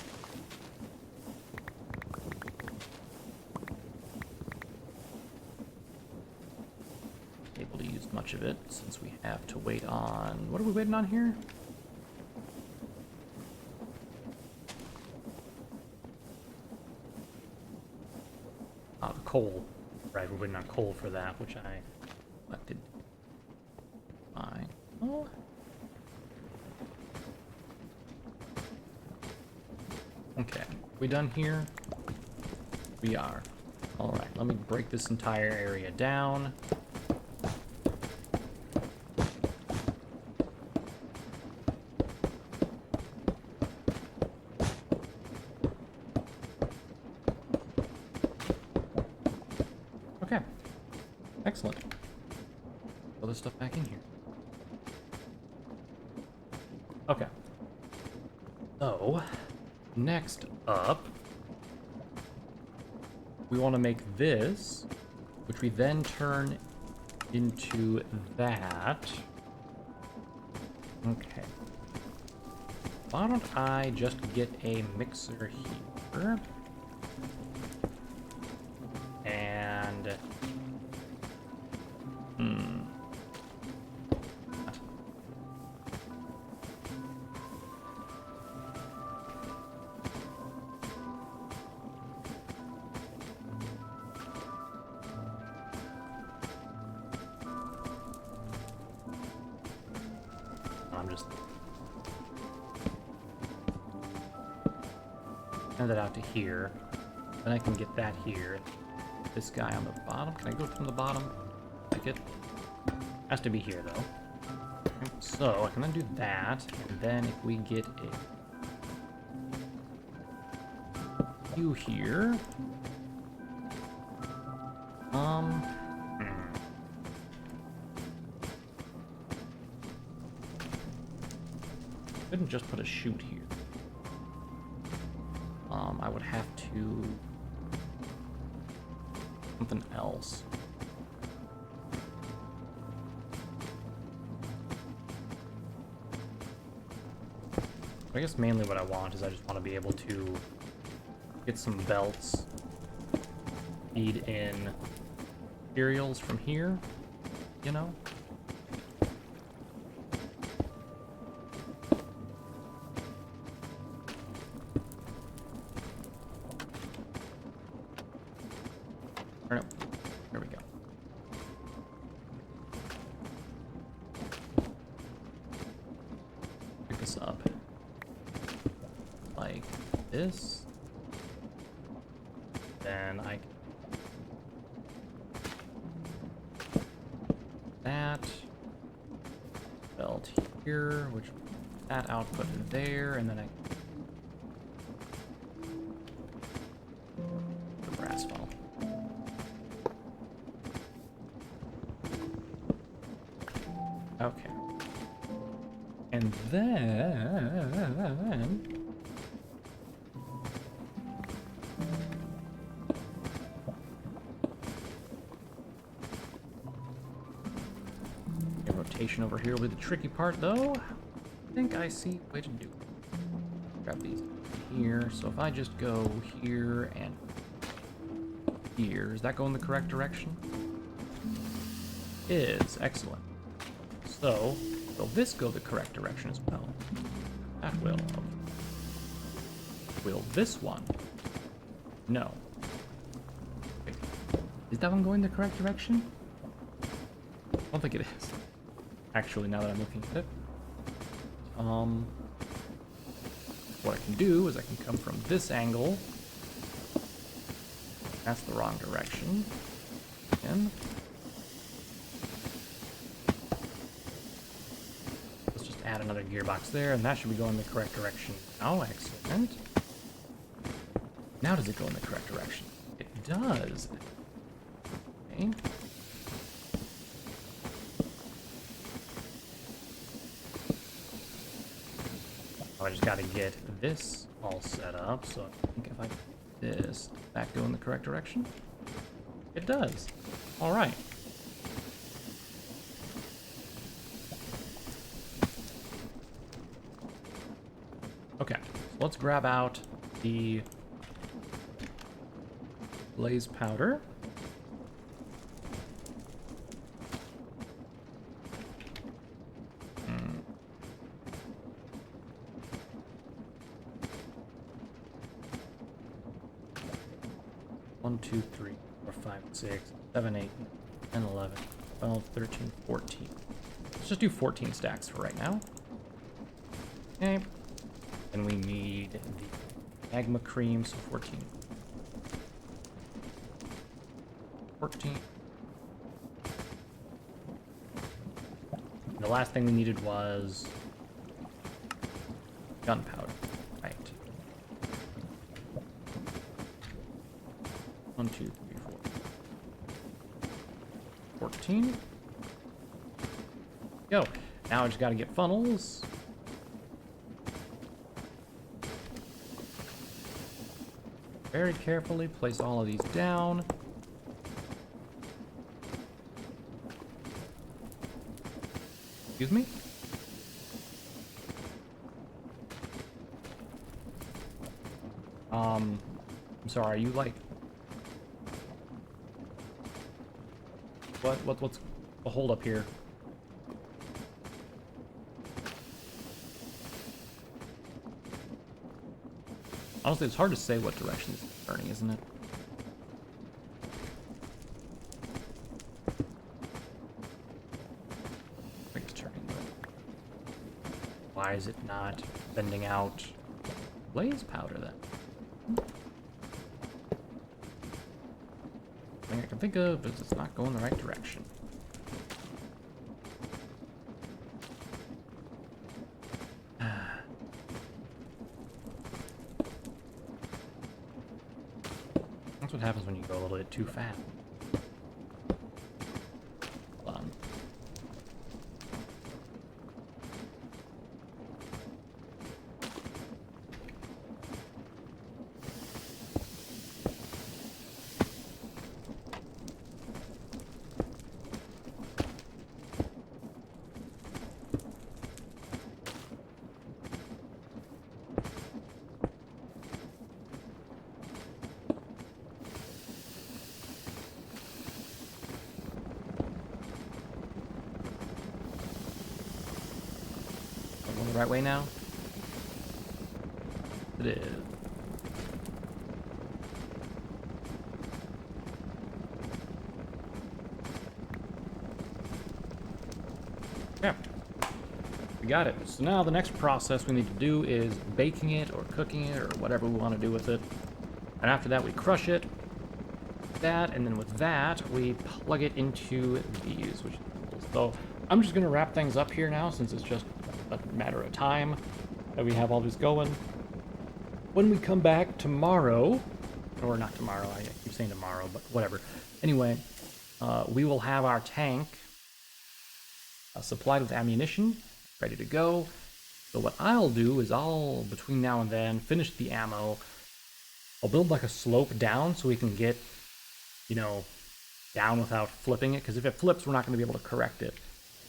able to use much of it since we have to wait on... What are we waiting on here? The coal. Right, we're waiting on coal for that, which I collected. Fine. Oh. Okay, we done here? We are. Alright, let me break this entire area down. Okay, excellent. Put this stuff back in here. Okay. So... Next up, we want to make this, which we then turn into that. Okay. Why don't I just get a mixer here? And... Send it out to here. Then I can get that here. This guy on the bottom. Can I go from the bottom? Like it has to be here though. So I can then do that, and then if we get a U here, couldn't just put a chute here. I would have to something else. I guess mainly what I want is I just want to be able to get some belts, feed in materials from here, you know? Or no, there we go. Pick this up. Like this, then I can that belt here, which that output there, and then I the brass funnel. Okay, and then rotation over here will be the tricky part, though. I think I see a way to do it. Grab these here. So if I just go here and here, does that go in the correct direction? Is excellent. So will this go the correct direction as well? That will. Will this one? No. Wait. Is that one going the correct direction? I don't think it is. Actually, now that I'm looking at it. What I can do is I can come from this angle. That's the wrong direction. Again. Let's just add another gearbox there, and that should be going the correct direction now. Excellent. Now does it go in the correct direction? It does. Okay. I just got to get this all set up, so I think if I do this, does that go in the correct direction? It does. All right. Okay, so let's grab out the blaze powder. 1, 2, 3, 4, 5, 6, 7, 8, 10, 11, 12, 13, 14. Let's just do 14 stacks for right now. Okay. And we need the magma cream, so 14. 14. And the last thing we needed was gunpowder. Right. 1, 2, 3, 4. 14. Go. Now I just gotta get funnels. Very carefully place all of these down. Excuse me? I'm sorry, are you like... What's the hold up here? Honestly, it's hard to say what direction this is turning, isn't it? I think it's turning. Why is it not sending out blaze powder then? think of is it's not going the right direction. That's what happens when you go a little bit too fast. Hold on. Am I going the right way now? It is. Yeah. We got it. So now the next process we need to do is baking it or cooking it or whatever we want to do with it. And after that we crush it. That, and then with that we plug it into these, which is cool. So I'm just gonna wrap things up here now since it's just a matter of time that we have all this going. When we come back tomorrow, or not tomorrow, I keep saying tomorrow, but whatever. Anyway, we will have our tank supplied with ammunition, ready to go. So what I'll do is I'll, between now and then, finish the ammo. I'll build like a slope down so we can get, you know, down without flipping it, because if it flips, we're not going to be able to correct it.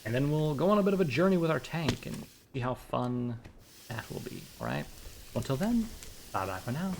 And then we'll go on a bit of a journey with our tank and see how fun that will be, alright? Until then, bye-bye for now.